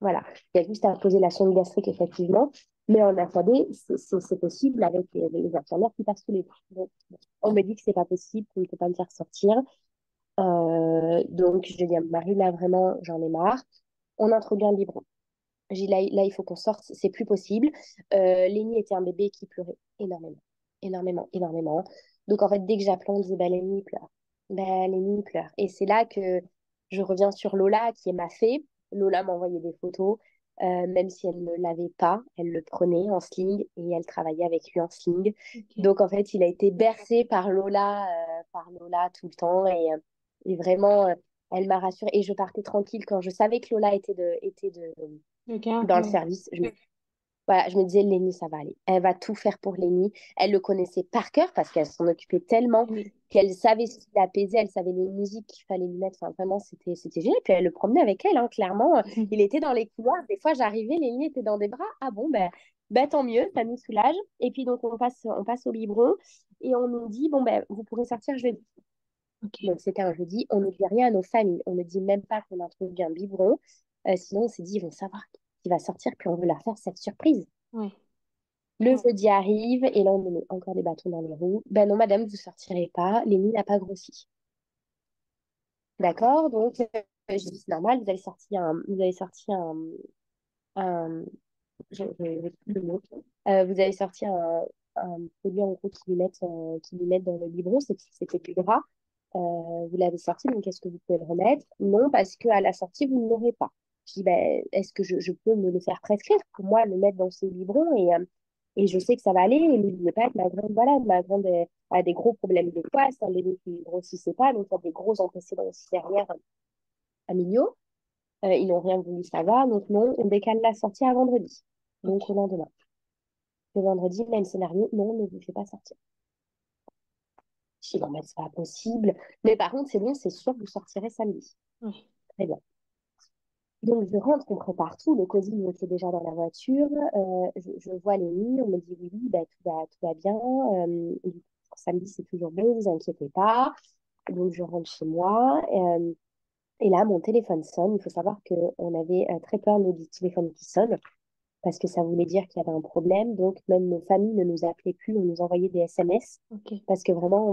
Voilà, il y a juste à poser la sonde gastrique, effectivement. Mais en AFAD, c'est possible avec les infirmières qui passent tous les jours. Donc, on me dit que c'est pas possible, qu'on ne peut pas me faire sortir. Donc, je dis à mon mari, là, vraiment, j'en ai marre. On introduit un biberon. J'ai dit, là, il faut qu'on sorte, c'est plus possible. Lénie était un bébé qui pleurait énormément, énormément, énormément. Donc, en fait, dès que j'appelais, on disait, bah, Lénie pleure. Bah, Lénie pleure. Et c'est là que je reviens sur Lola, qui est ma fée. Lola m'envoyait des photos, même si elle ne l'avait pas, elle le prenait en sling et elle travaillait avec lui en sling. Ok. Donc, en fait, il a été bercé par Lola tout le temps. Et vraiment, elle m'a rassurée. Et je partais tranquille quand je savais que Lola était Le garde, dans le oui. service. Voilà, je me disais, Lénie, ça va aller. Elle va tout faire pour Lénie. Elle le connaissait par cœur parce qu'elle s'en occupait tellement Oui. qu'elle savait ce qui l'apaisait, elle savait les musiques qu'il fallait lui mettre. Enfin, vraiment, c'était génial. Puis elle le promenait avec elle, hein, clairement. Il était dans les couloirs. Des fois, j'arrivais, Lénie était dans des bras. Ah bon, ben, bah, tant mieux, ça nous soulage. Et puis donc on passe au biberon et on nous dit, bon, ben, vous pourrez sortir jeudi. Ok. Donc c'était un jeudi, on ne dit rien à nos familles, on ne dit même pas qu'on a introduit un biberon. Sinon on s'est dit, ils vont savoir qui va sortir, puis on veut leur faire cette surprise. Ouais. Le jeudi arrive et là on nous met encore des bâtons dans les roues. Ben non madame, vous sortirez pas, Lénie n'a pas grossi. D'accord? Donc je dis, c'est normal, un- j'ai plus le mot. Vous avez sorti un produit en gros qui lui mettent dans le biberon, c'était plus gras. Vous l'avez sorti, donc est-ce que vous pouvez le remettre? Non, parce qu'à la sortie, vous ne l'aurez pas. Je dis, ben, est-ce que je peux me le faire prescrire pour moi, le mettre dans ce biberon et je sais que ça va aller. Et n'oubliez pas que ma grande a des gros problèmes de poids, ça les ne grossissait pas, donc il y a des gros antécédents aussi derrière familiaux. Ils n'ont rien voulu savoir, donc non, on décale la sortie à vendredi, Ok. donc au lendemain. Le vendredi, même scénario, non, on ne vous fait pas sortir. Je dis, non, mais c'est pas possible. Mais par contre, c'est bon, c'est sûr que vous sortirez samedi. Ouais. Très bien. Donc, je rentre, on prépare tout. Le cosy, il était déjà dans la voiture. Je vois les nuits, on me dit oui, oui, bah, tout va bien. Et du coup, pour samedi, c'est toujours bon, vous inquiétez pas. Donc, je rentre chez moi. Et là, mon téléphone sonne. Il faut savoir qu'on avait très peur, nous, du téléphone qui sonne, parce que ça voulait dire qu'il y avait un problème. Donc, même nos familles ne nous appelaient plus, on nous envoyait des SMS. Ok. Parce que vraiment,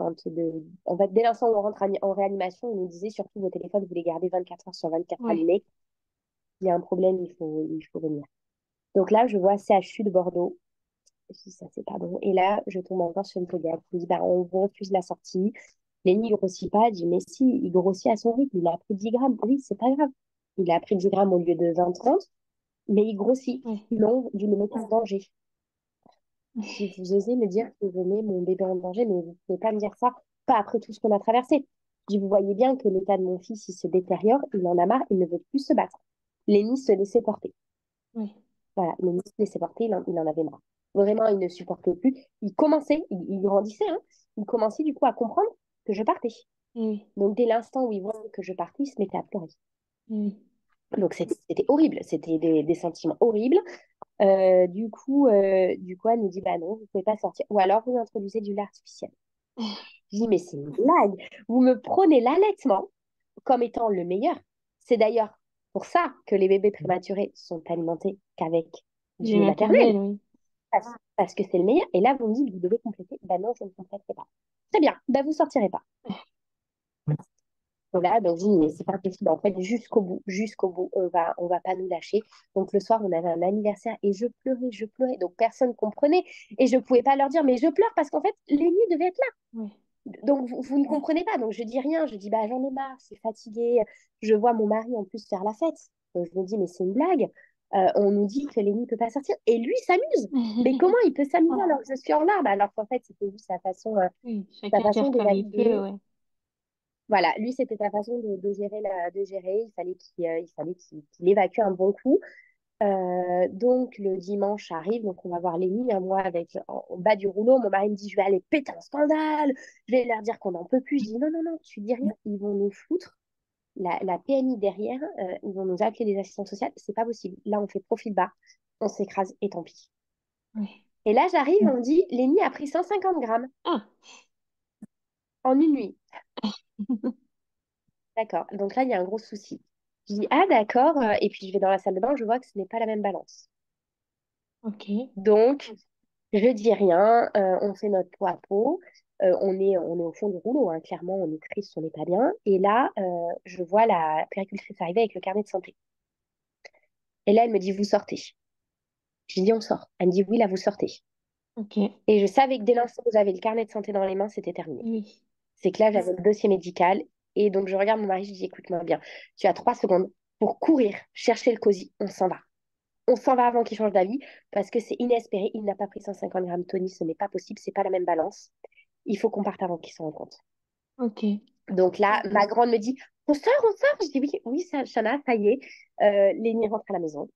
en fait, dès l'instant où on rentre en réanimation, on nous disait surtout vos téléphones, vous les gardez 24 heures sur 24 Ouais. allumés. Il y a un problème, il faut venir. Donc là, je vois CHU de Bordeaux. Je dis, ça, c'est pas bon. Et là, je tombe encore sur une pédiatre qui me dit, bah, on vous refuse la sortie. Lenny, il grossit pas. Je dis, mais si, il grossit à son rythme. Il a pris 10 grammes. Oui, c'est pas grave. Il a pris 10 grammes au lieu de 20-30, mais il grossit. Ouais. Non, vous le mettez en danger. Si vous osez me dire que je mets mon bébé en danger, mais vous ne pouvez pas me dire ça, pas après tout ce qu'on a traversé. Je dis, vous voyez bien que l'état de mon fils, il se détériore, il en a marre, il ne veut plus se battre. Lenny se laissait porter. Ouais. Voilà, Lenny se laissait porter, il en avait marre. Vraiment, il ne supportait plus. Il grandissait, hein. Il commençait du coup à comprendre que je partais. Eh oui. Donc dès l'instant où il voyait que je partais, il se mettait à pleurer. Eh oui. Donc c'était horrible, c'était des sentiments horribles. Du coup, elle nous dit, bah non, vous ne pouvez pas sortir. Ou alors, vous introduisez du lait artificiel. Je dis, mais c'est une blague. Vous me prenez l'allaitement comme étant le meilleur. C'est d'ailleurs pour ça que les bébés prématurés sont alimentés qu'avec du Les lait maternel. maternelles, oui. Parce que c'est le meilleur. Et là, vous me dites, vous devez compléter. Ben non, je ne compléterai pas. Très bien, ben vous sortirez pas. Donc là, donc, je dis, mais c'est pas possible. En fait, jusqu'au bout, on va pas nous lâcher. Donc le soir, on avait un anniversaire et je pleurais, je pleurais. Donc personne comprenait et je pouvais pas leur dire, mais je pleure parce qu'en fait, Lénie devait être Ouais. là. Donc vous ne comprenez pas. Donc je dis rien. Je dis, bah j'en ai marre, je suis fatiguée. Je vois mon mari en plus faire la fête. Donc je me dis, mais c'est une blague. On nous dit que Lénie peut pas sortir et lui s'amuse. Mais comment il peut s'amuser alors que je suis en larmes? Alors qu'en fait, c'était juste Oui, sa chacun façon gère de comme il peut, valider. ouais. Voilà, lui, c'était sa façon de gérer. Il fallait qu'il évacue un bon coup. Donc, le dimanche arrive, donc on va voir Lénie, hein, moi, en bas du rouleau. Mon mari me dit, je vais aller péter un scandale, je vais leur dire qu'on n'en peut plus. Je dis, non, non, non, tu dis rien, ils vont nous foutre. La PMI derrière, ils vont nous appeler des assistants sociaux, c'est pas possible. Là, on fait profil bas, on s'écrase et tant pis. Ouais. Et là, j'arrive, on me dit, Lénie a pris 150 grammes Ah. en une nuit. D'accord. Donc là, il y a un gros souci. Je dis, ah d'accord. Et puis je vais dans la salle de bain, je vois que ce n'est pas la même balance. Ok. Donc, je dis rien, on fait notre peau à peau. On est au fond du rouleau, hein. Clairement, on est triste, on n'est pas bien. Et là, je vois la puéricultrice arriver avec le carnet de santé. Et là, elle me dit, vous sortez. Je dis, on sort. Elle me dit, oui, là, vous sortez. Ok. Et je savais que dès l'instant où j'avais le carnet de santé dans les mains, c'était terminé. Oui. C'est que là, j'avais le dossier médical. Et donc, je regarde mon mari, je dis, écoute-moi bien, tu as 3 secondes pour courir, chercher le cosy, on s'en va. On s'en va avant qu'il change d'avis parce que c'est inespéré. Il n'a pas pris 150 grammes Tony, ce n'est pas possible, c'est pas la même balance. Il faut qu'on parte avant qu'il se rende compte. Ok. Donc là, ma grande me dit, on sort, on sort. Je dis oui, oui, Shana, ça y est. Lénie rentre à la maison.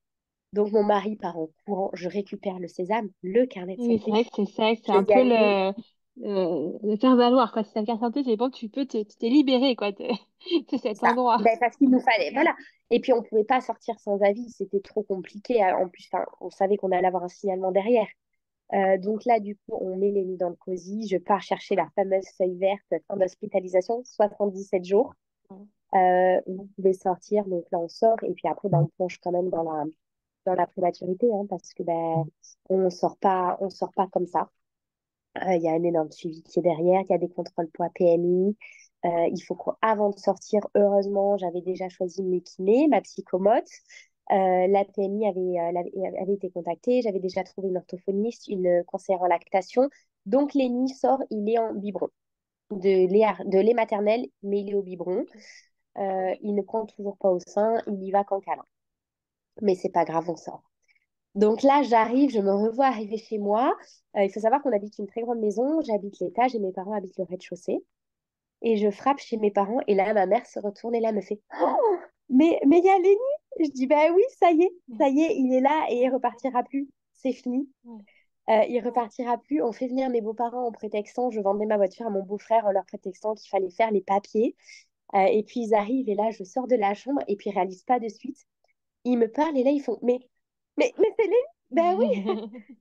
Donc mon mari part en courant, je récupère le sésame, le carnet de Oui, c'est santé. vrai que c'est ça, que c'est Je un dis à peu Lénie, le faire valoir, quoi. Si t'as le carte santé, c'est bon, tu t'es libéré, quoi, de cet endroit. ben, parce qu'il nous fallait, voilà. Et puis, on ne pouvait pas sortir sans avis, c'était trop compliqué. En plus, enfin, on savait qu'on allait avoir un signalement derrière. Donc là, du coup, on met les nids dans le cosy. Je pars chercher la fameuse feuille verte, fin d'hospitalisation, 77 jours. Vous pouvez sortir, donc là, on sort. Et puis après, ben, on plonge quand même dans la prématurité, hein, parce que ben, on sort pas comme ça. Il y a un énorme suivi qui est derrière, il y a des contrôles poids PMI. Il faut qu'avant de sortir, heureusement, j'avais déjà choisi mes kinés, ma psychomote. La PMI avait été contactée, j'avais déjà trouvé une orthophoniste, une conseillère en lactation. Donc, Lenny sort, il est en biberon, de lait maternel, mais il est au biberon. Ok. Il ne prend toujours pas au sein, il y va qu'en câlin. Mais c'est pas grave, on sort. Donc là, j'arrive, je me revois arriver chez moi. Il faut savoir qu'on habite une très grande maison. J'habite l'étage et mes parents habitent le rez-de-chaussée. Et je frappe chez mes parents. Et là, ma mère se retourne et là, me fait oh, mais il y a Lenny. Je dis bah oui, Ouais. ça y est, il est là et il repartira plus. C'est fini. Ouais. Il repartira plus. On fait venir mes beaux-parents en prétextant, je vendais ma voiture à mon beau-frère en leur prétextant qu'il fallait faire les papiers. Et puis ils arrivent et là, je sors de la chambre et puis ils réalisent pas de suite. Ils me parlent et là, ils font mais c'est Lenny. Ben oui,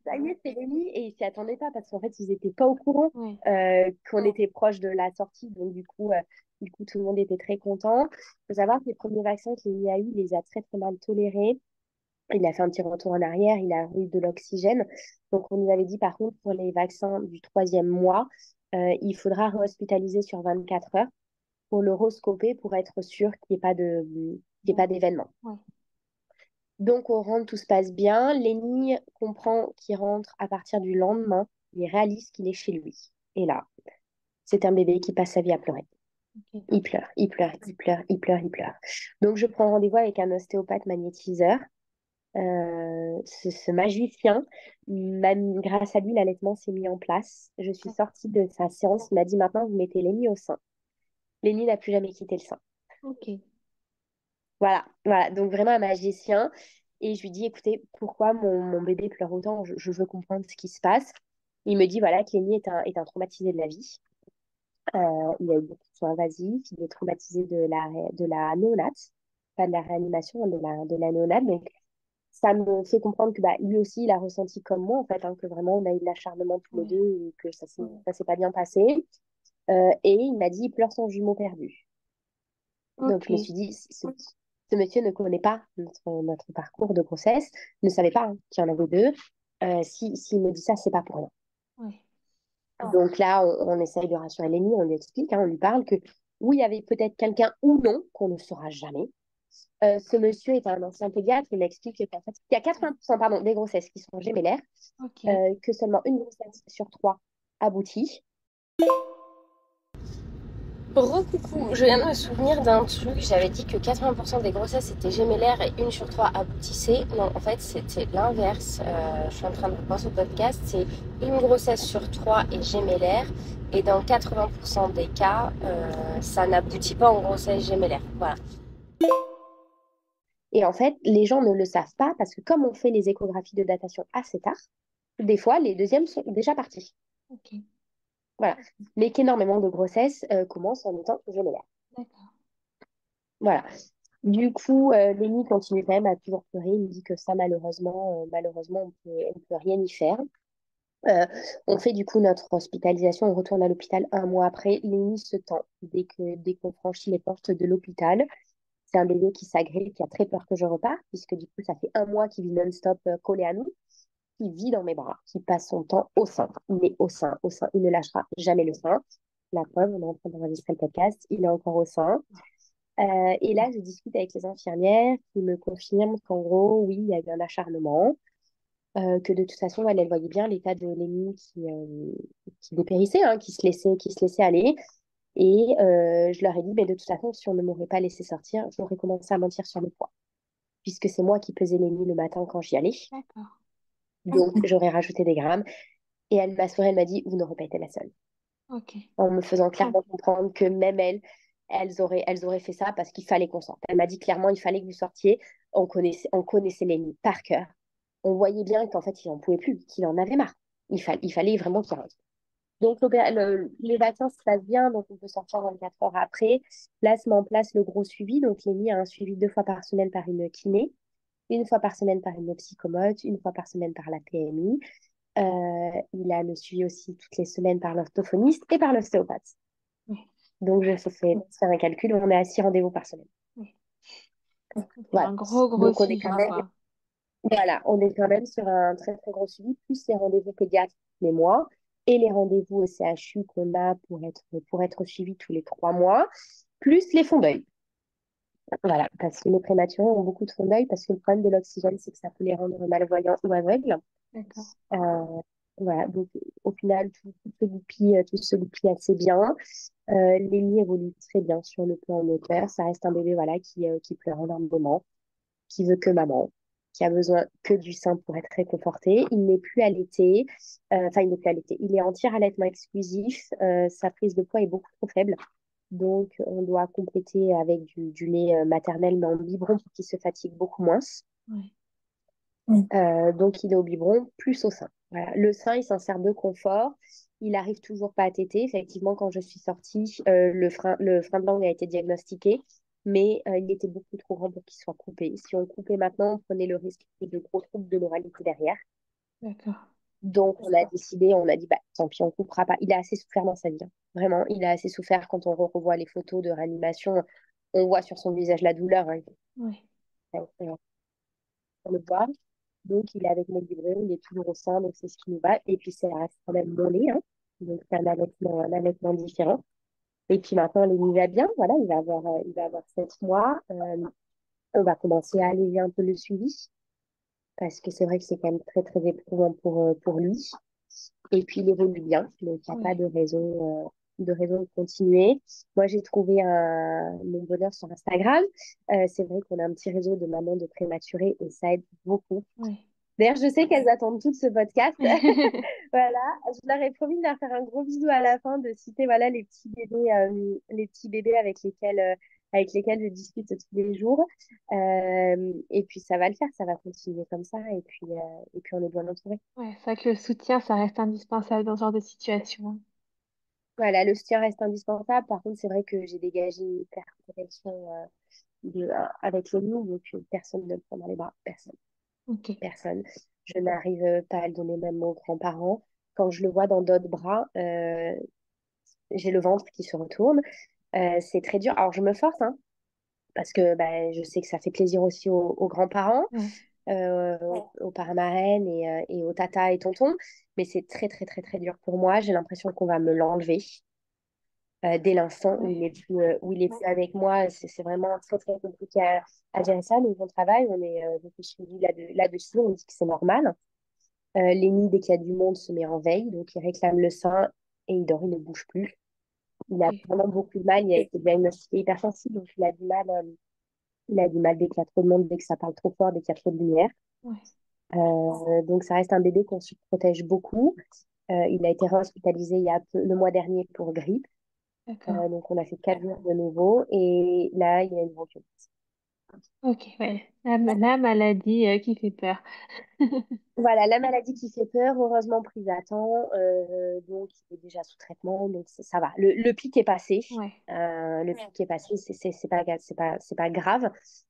ça y est, c'est Lenny. Et ils s'y attendaient pas parce qu'en fait, ils n'étaient pas au courant Ouais. qu'on était proche de la sortie. Donc, du coup, tout le monde était très content. Il faut savoir que les premiers vaccins qu'il y a eu, il les a très, très mal tolérés. Il a fait un petit retour en arrière, il a eu de l'oxygène. Donc, on nous avait dit, par contre, pour les vaccins du troisième mois, il faudra re-hospitaliser sur 24 heures pour l'horoscoper pour être sûr qu'il n'y ait pas Ouais. d'événement. Ouais. Donc, on rentre, tout se passe bien. Lenny comprend qu'il rentre à partir du lendemain. Il réalise qu'il est chez lui. Et là, c'est un bébé qui passe sa vie à pleurer. Ok. Il pleure, il pleure, il pleure, il pleure, il pleure. Donc, je prends rendez-vous avec un ostéopathe magnétiseur, ce magicien. Grâce à lui, l'allaitement s'est mis en place. Je suis sortie de sa séance. Il m'a dit maintenant, vous mettez Lenny au sein. Lenny n'a plus jamais quitté le sein. Ok. Voilà, voilà. Donc vraiment un magicien. Et je lui dis, écoutez, pourquoi mon bébé pleure autant? Je veux comprendre ce qui se passe. Il me dit, voilà, que Lenny est un traumatisé de la vie. Il a eu beaucoup de soins invasifs. Il est traumatisé de la néonate, pas de la réanimation, de la néonate. Donc, ça me fait comprendre que bah, lui aussi, il a ressenti comme moi, en fait, hein, que vraiment, on a eu de l'acharnement tous les Ouais. deux et que ça s'est pas bien passé. Et il m'a dit, il pleure son jumeau perdu. Donc, Ok. je me suis dit, ce monsieur ne connaît pas notre parcours de grossesse, ne savait pas hein, qu'il y en avait deux. S'il me dit ça, c'est pas pour rien. Ouais. Donc là, on essaye de rassurer Lénie, on lui explique, hein, on lui parle que oui, il y avait peut-être quelqu'un ou non, qu'on ne saura jamais. Ce monsieur est un ancien pédiatre, il m'explique qu'en fait, il y a 80% pardon, des grossesses qui sont gémellaires, Ok. que seulement une grossesse sur trois aboutit. Recoucou, je viens de me souvenir d'un truc. J'avais dit que 80% des grossesses étaient gémellaires et une sur trois aboutissait. Non, en fait, c'était l'inverse. Je suis en train de repenser au podcast. C'est une grossesse sur trois est gémellaire et dans 80% des cas, ça n'aboutit pas en grossesse gémellaire. Voilà. Et en fait, les gens ne le savent pas parce que comme on fait les échographies de datation assez tard, des fois, les deuxièmes sont déjà partis. Ok. Voilà. Mais qu'énormément de grossesses commencent en étant gémellaires. D'accord. Voilà. Du coup, Lenny continue quand même à toujours pleurer. Il me dit que ça, malheureusement, on peut rien y faire. Euh, on fait du coup notre hospitalisation. On retourne à l'hôpital un mois après. Lenny se tend dès qu'on franchit les portes de l'hôpital. C'est un bébé qui s'agrippe, qui a très peur que je reparte, puisque du coup, ça fait un mois qu'il vit non-stop collé à nous, qui vit dans mes bras, qui passe son temps au sein. Il est au sein, au sein. Il ne lâchera jamais le sein. La preuve, on est en train d'enregistrer le podcast. Il est encore au sein. Et là, je discute avec les infirmières qui me confirment qu'en gros, oui, il y a eu un acharnement, que de toute façon, elle voyait bien l'état de Lémi qui dépérissait, hein, qui se laissait aller. Et je leur ai dit, mais de toute façon, si on ne m'aurait pas laissé sortir, j'aurais commencé à mentir sur le poids, puisque c'est moi qui pesais Lémi le matin quand j'y allais. D'accord. Donc, j'aurais rajouté des grammes. Et elle m'a souri, elle m'a dit, vous n'aurez pas été la seule. Ok. En me faisant clairement comprendre que même elles auraient fait ça parce qu'il fallait qu'on sorte. Elle m'a dit clairement, il fallait que vous sortiez. On connaissait Lenny par cœur. On voyait bien qu'en fait, il n'en pouvait plus, qu'il en avait marre. Il fallait vraiment qu'il rentre. Donc, les vacances se passent bien, donc on peut sortir 24 heures après. Là, se met en place le gros suivi. Donc, Lémi a un suivi 2 fois par semaine par une kiné, 1 fois par semaine par une psychomote, 1 fois par semaine par la PMI. Il a le suivi aussi toutes les semaines par l'orthophoniste et par l'ostéopathe. Oui, Donc, je fais faire un calcul, on est à 6 rendez-vous par semaine. oui. C'est Voilà. un gros Donc, on est suivi, quand même, quoi. voilà, on est quand même sur un très, très gros suivi, plus les rendez-vous pédiatres tous les mois et les rendez-vous au CHU qu'on a pour être suivis tous les 3 mois, plus les fonds d'œil. Voilà, parce que les prématurés ont beaucoup de fonds d'œil, parce que le problème de l'oxygène, c'est que ça peut les rendre malvoyants ou aveugles. D'accord. Euh, voilà, donc au final, tout se goupille assez bien. Lémi évolue très bien sur le plan moteur. Ça reste un bébé voilà, qui pleure énormément, qui veut que maman, qui a besoin que du sein pour être réconforté. Il n'est plus allaité, enfin, il n'est plus allaité. Il est en tir-allaitement exclusif. Sa prise de poids est beaucoup trop faible. Donc, on doit compléter avec du lait maternel, mais en biberon pour qu'il se fatigue beaucoup moins. Oui. Donc, il est au biberon plus au sein. Voilà. Le sein, il s'en sert de confort. Il arrive toujours pas à téter. Effectivement, quand je suis sortie, le frein de langue a été diagnostiqué, mais il était beaucoup trop grand pour qu'il soit coupé. Si on coupait maintenant, on prenait le risque de gros troubles de l'oralité derrière. D'accord. Donc, on a décidé, on a dit, bah, tant pis, on coupera pas. Il a assez souffert dans sa vie, hein. Vraiment, il a assez souffert. Quand on revoit les photos de réanimation, on voit sur son visage la douleur, hein. Oui. On le voit. Donc, il est avec mon biberon, il est toujours au sein, donc c'est ce qui nous va. Et puis, ça reste quand même mon lait, hein. Donc, c'est un allaitement différent. Et puis maintenant, il va bien, voilà, il va avoir 7 mois. On va commencer à alléger un peu le suivi, parce que c'est vrai que c'est quand même très, très éprouvant pour lui. Et puis, il évolue bien, donc il n'y a pas Oui. de raison de continuer. Moi, j'ai trouvé mon bonheur sur Instagram. C'est vrai qu'on a un petit réseau de mamans de prématurés et ça aide beaucoup. Oui. D'ailleurs, je sais qu'elles attendent toutes ce podcast. Voilà, je leur ai promis de leur faire un gros bisou à la fin, de citer voilà, les petits bébés avec lesquels je discute tous les jours. Et puis, ça va le faire, ça va continuer comme ça. Et puis on est bien entourés. Ouais, c'est vrai que le soutien, ça reste indispensable dans ce genre de situation. Voilà, le soutien reste indispensable. Par contre, c'est vrai que j'ai dégagé une hyper protection avec le loup, donc personne ne le prend dans les bras. Personne. Ok. Personne. Je n'arrive pas à le donner même aux grands-parents. Quand je le vois dans d'autres bras, j'ai le ventre qui se retourne. C'est très dur. Alors, je me force, hein, parce que bah, je sais que ça fait plaisir aussi aux grands-parents, Ouais. aux parents-marraines et aux tatas et tontons. Mais c'est très, très, très, très dur pour moi. J'ai l'impression qu'on va me l'enlever dès l'instant où Ouais. il est plus avec moi. C'est vraiment très, très compliqué à gérer ça. Donc, on travaille, on est beaucoup suivi là-dessus. On dit que c'est normal. Lenny, dès qu'il y a du monde, se met en veille. Donc, il réclame le sein et il dort, il ne bouge plus. Il a Ok. vraiment beaucoup de mal. Il a été diagnostiqué hypersensible, donc il a du mal dès qu'il y a trop de monde, dès que ça parle trop fort, dès qu'il y a trop de lumière. Ouais. Donc, ça reste un bébé qu'on protège beaucoup. Il a été réhospitalisé le mois dernier pour grippe. D'accord. Donc, on a fait 4 jours de nouveau. Et là, il a une bronchiolite. Ok, ouais. La maladie qui fait peur. Voilà, la maladie qui fait peur, heureusement prise à temps, donc il est déjà sous traitement, donc ça va. Le pic est passé, Ouais. le pic est passé, c'est pas grave.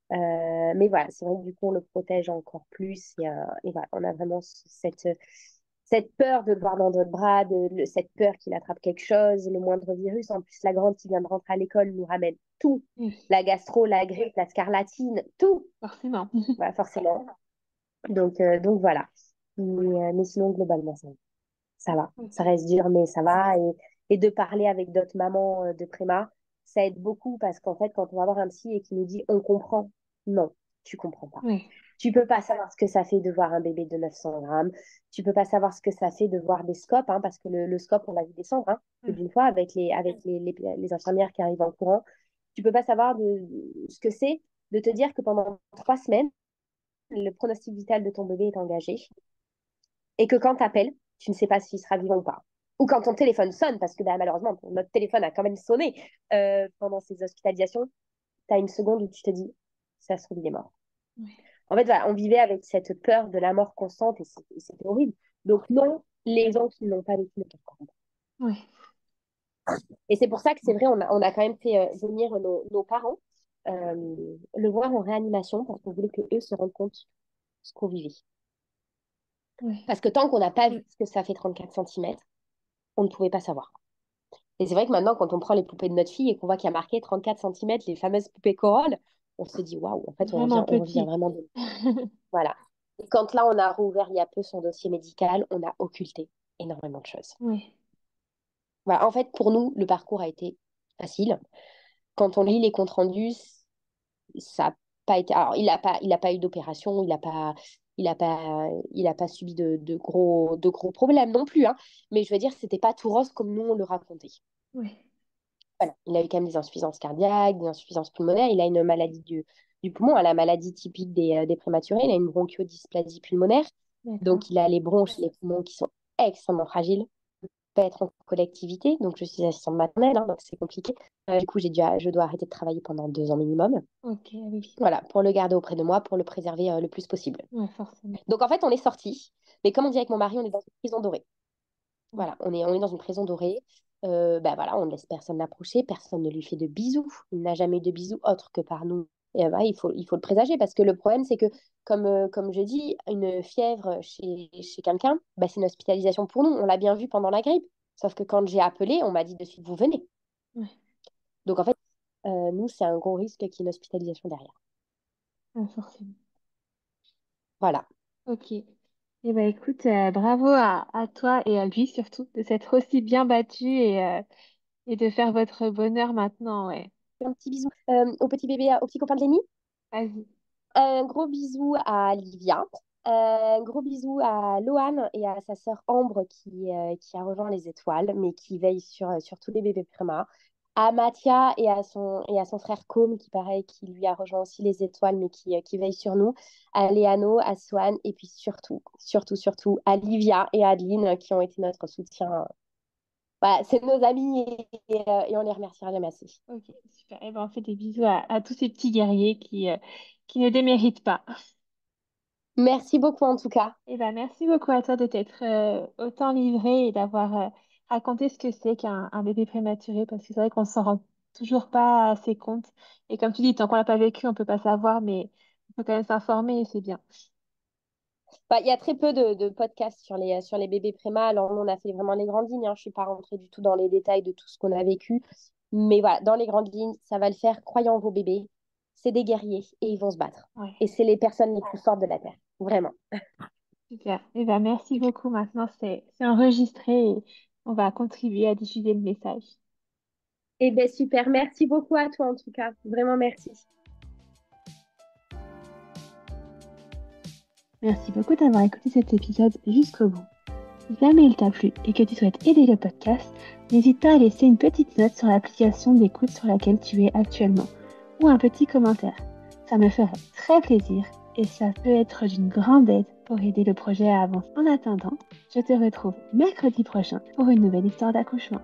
Mais voilà, c'est vrai que du coup on le protège encore plus et voilà, on a vraiment cette peur de le voir dans notre bras, cette peur qu'il attrape quelque chose, le moindre virus. En plus, la grande qui vient de rentrer à l'école nous ramène tout, Oui, la gastro, la grippe, la scarlatine, tout, forcément. voilà, forcément. Donc voilà. Mais sinon, globalement, ça va. Ça Ok. reste dur, mais ça va. Et de parler avec d'autres mamans de préma, ça aide beaucoup parce qu'en fait, quand on va voir un psy et qu'il nous dit on comprend, non, tu comprends pas. Oui. Tu peux pas savoir ce que ça fait de voir un bébé de 900 grammes. Tu peux pas savoir ce que ça fait de voir des scopes, hein, parce que le scope, on l'a vu descendre plus Mm. d'une fois avec les infirmières qui arrivent en courant. Tu peux pas savoir ce que c'est de te dire que pendant 3 semaines, le pronostic vital de ton bébé est engagé et que quand tu appelles, tu ne sais pas s'il sera vivant ou pas. Ou quand ton téléphone sonne, parce que bah, malheureusement, notre téléphone a quand même sonné pendant ces hospitalisations, tu as une seconde où tu te dis, ça se trouve, il est mort. Oui. En fait, voilà, on vivait avec cette peur de la mort constante et c'était horrible. Donc non, les gens qui ne l'ont pas vécu ne peuvent pas comprendre. Oui, Et c'est pour ça que c'est vrai, on a quand même fait venir nos parents le voir en réanimation parce qu'on voulait qu'eux se rendent compte de ce qu'on vivait. oui, Parce que tant qu'on n'a pas vu ce que ça fait 34 centimètres, on ne pouvait pas savoir. Et c'est vrai que maintenant, quand on prend les poupées de notre fille et qu'on voit qu'il y a marqué 34 centimètres, les fameuses poupées Corolle, on se dit waouh, en fait, vraiment on revient petit. vraiment de. Voilà. Et quand là, on a rouvert il y a peu son dossier médical, on a occulté énormément de choses. Oui, Voilà. En fait, pour nous, le parcours a été facile. Quand on lit les comptes rendus, ça n'a pas été. Alors, il a pas eu d'opération, il a pas subi de gros problèmes non plus, hein. Mais je veux dire, c'était pas tout rose comme nous on le racontait. oui, Voilà. Il a eu quand même des insuffisances cardiaques, des insuffisances pulmonaires. Il a une maladie du poumon, hein, la maladie typique des prématurés. Il a une bronchodysplasie pulmonaire. d'accord. Donc, il a les bronches, les poumons qui sont extrêmement fragiles. Pas être en collectivité. Donc, je suis assistante maternelle, hein, donc c'est compliqué. Du coup, je dois arrêter de travailler pendant 2 ans minimum. Ok, oui, Voilà, pour le garder auprès de moi, pour le préserver le plus possible. ouais, forcément. Donc, en fait, on est sorti. Mais comme on dit avec mon mari, on est dans une prison dorée. Oui, Voilà, on est dans une prison dorée. Bah voilà, on ne laisse personne l'approcher, personne ne lui fait de bisous. Il n'a jamais eu de bisous autre que par nous. Et bah, il faut le présager parce que le problème, c'est que, comme je dis, une fièvre chez quelqu'un, bah, c'est une hospitalisation pour nous. On l'a bien vu pendant la grippe. Sauf que quand j'ai appelé, on m'a dit de suite, vous venez. oui, Donc en fait, nous, c'est un gros risque qu'il y ait une hospitalisation derrière. ouais, forcément. Voilà. Ok. Eh ben écoute, bravo à toi et à lui surtout de s'être aussi bien battu et de faire votre bonheur maintenant, ouais. Un petit bisou au petit bébé, au petit copain de Lenny. Vas-y. Un gros bisou à Livia. Un gros bisou à Loane et à sa sœur Ambre qui a rejoint les étoiles, mais qui veille sur tous les bébés préma. À Mathia et à son frère Com, qui pareil, qui lui a rejoint aussi les étoiles, mais qui veille sur nous. À Léano, à Swan, et puis surtout, surtout, surtout, à Livia et à Adeline, qui ont été notre soutien. Voilà, c'est nos amis et on les remerciera jamais assez. Ok, super. Eh ben on fait des bisous à tous ces petits guerriers qui ne déméritent pas. Merci beaucoup en tout cas. Eh ben merci beaucoup à toi de t'être autant livré et d'avoir raconté ce que c'est qu'un bébé prématuré parce que c'est vrai qu'on s'en rend toujours pas assez compte. Et comme tu dis, tant qu'on l'a pas vécu, on peut pas savoir, mais on peut quand même s'informer et c'est bien. Bah, il y a très peu de podcasts sur les bébés préma. Alors, nous, on a fait vraiment les grandes lignes, hein. Je ne suis pas rentrée du tout dans les détails de tout ce qu'on a vécu. Mais voilà, dans les grandes lignes, ça va le faire. Croyez en vos bébés. C'est des guerriers et ils vont se battre. Ouais, Et c'est les personnes les plus fortes de la Terre. Vraiment. super. Eh ben merci beaucoup. Maintenant, c'est enregistré et on va contribuer à diffuser le message. Eh bien, super. Merci beaucoup à toi, en tout cas. Vraiment, merci. Merci beaucoup d'avoir écouté cet épisode jusqu'au bout. Si jamais il t'a plu et que tu souhaites aider le podcast, n'hésite pas à laisser une petite note sur l'application d'écoute sur laquelle tu es actuellement ou un petit commentaire. Ça me ferait très plaisir et ça peut être d'une grande aide pour aider le projet à avancer. En attendant, je te retrouve mercredi prochain pour une nouvelle histoire d'accouchement.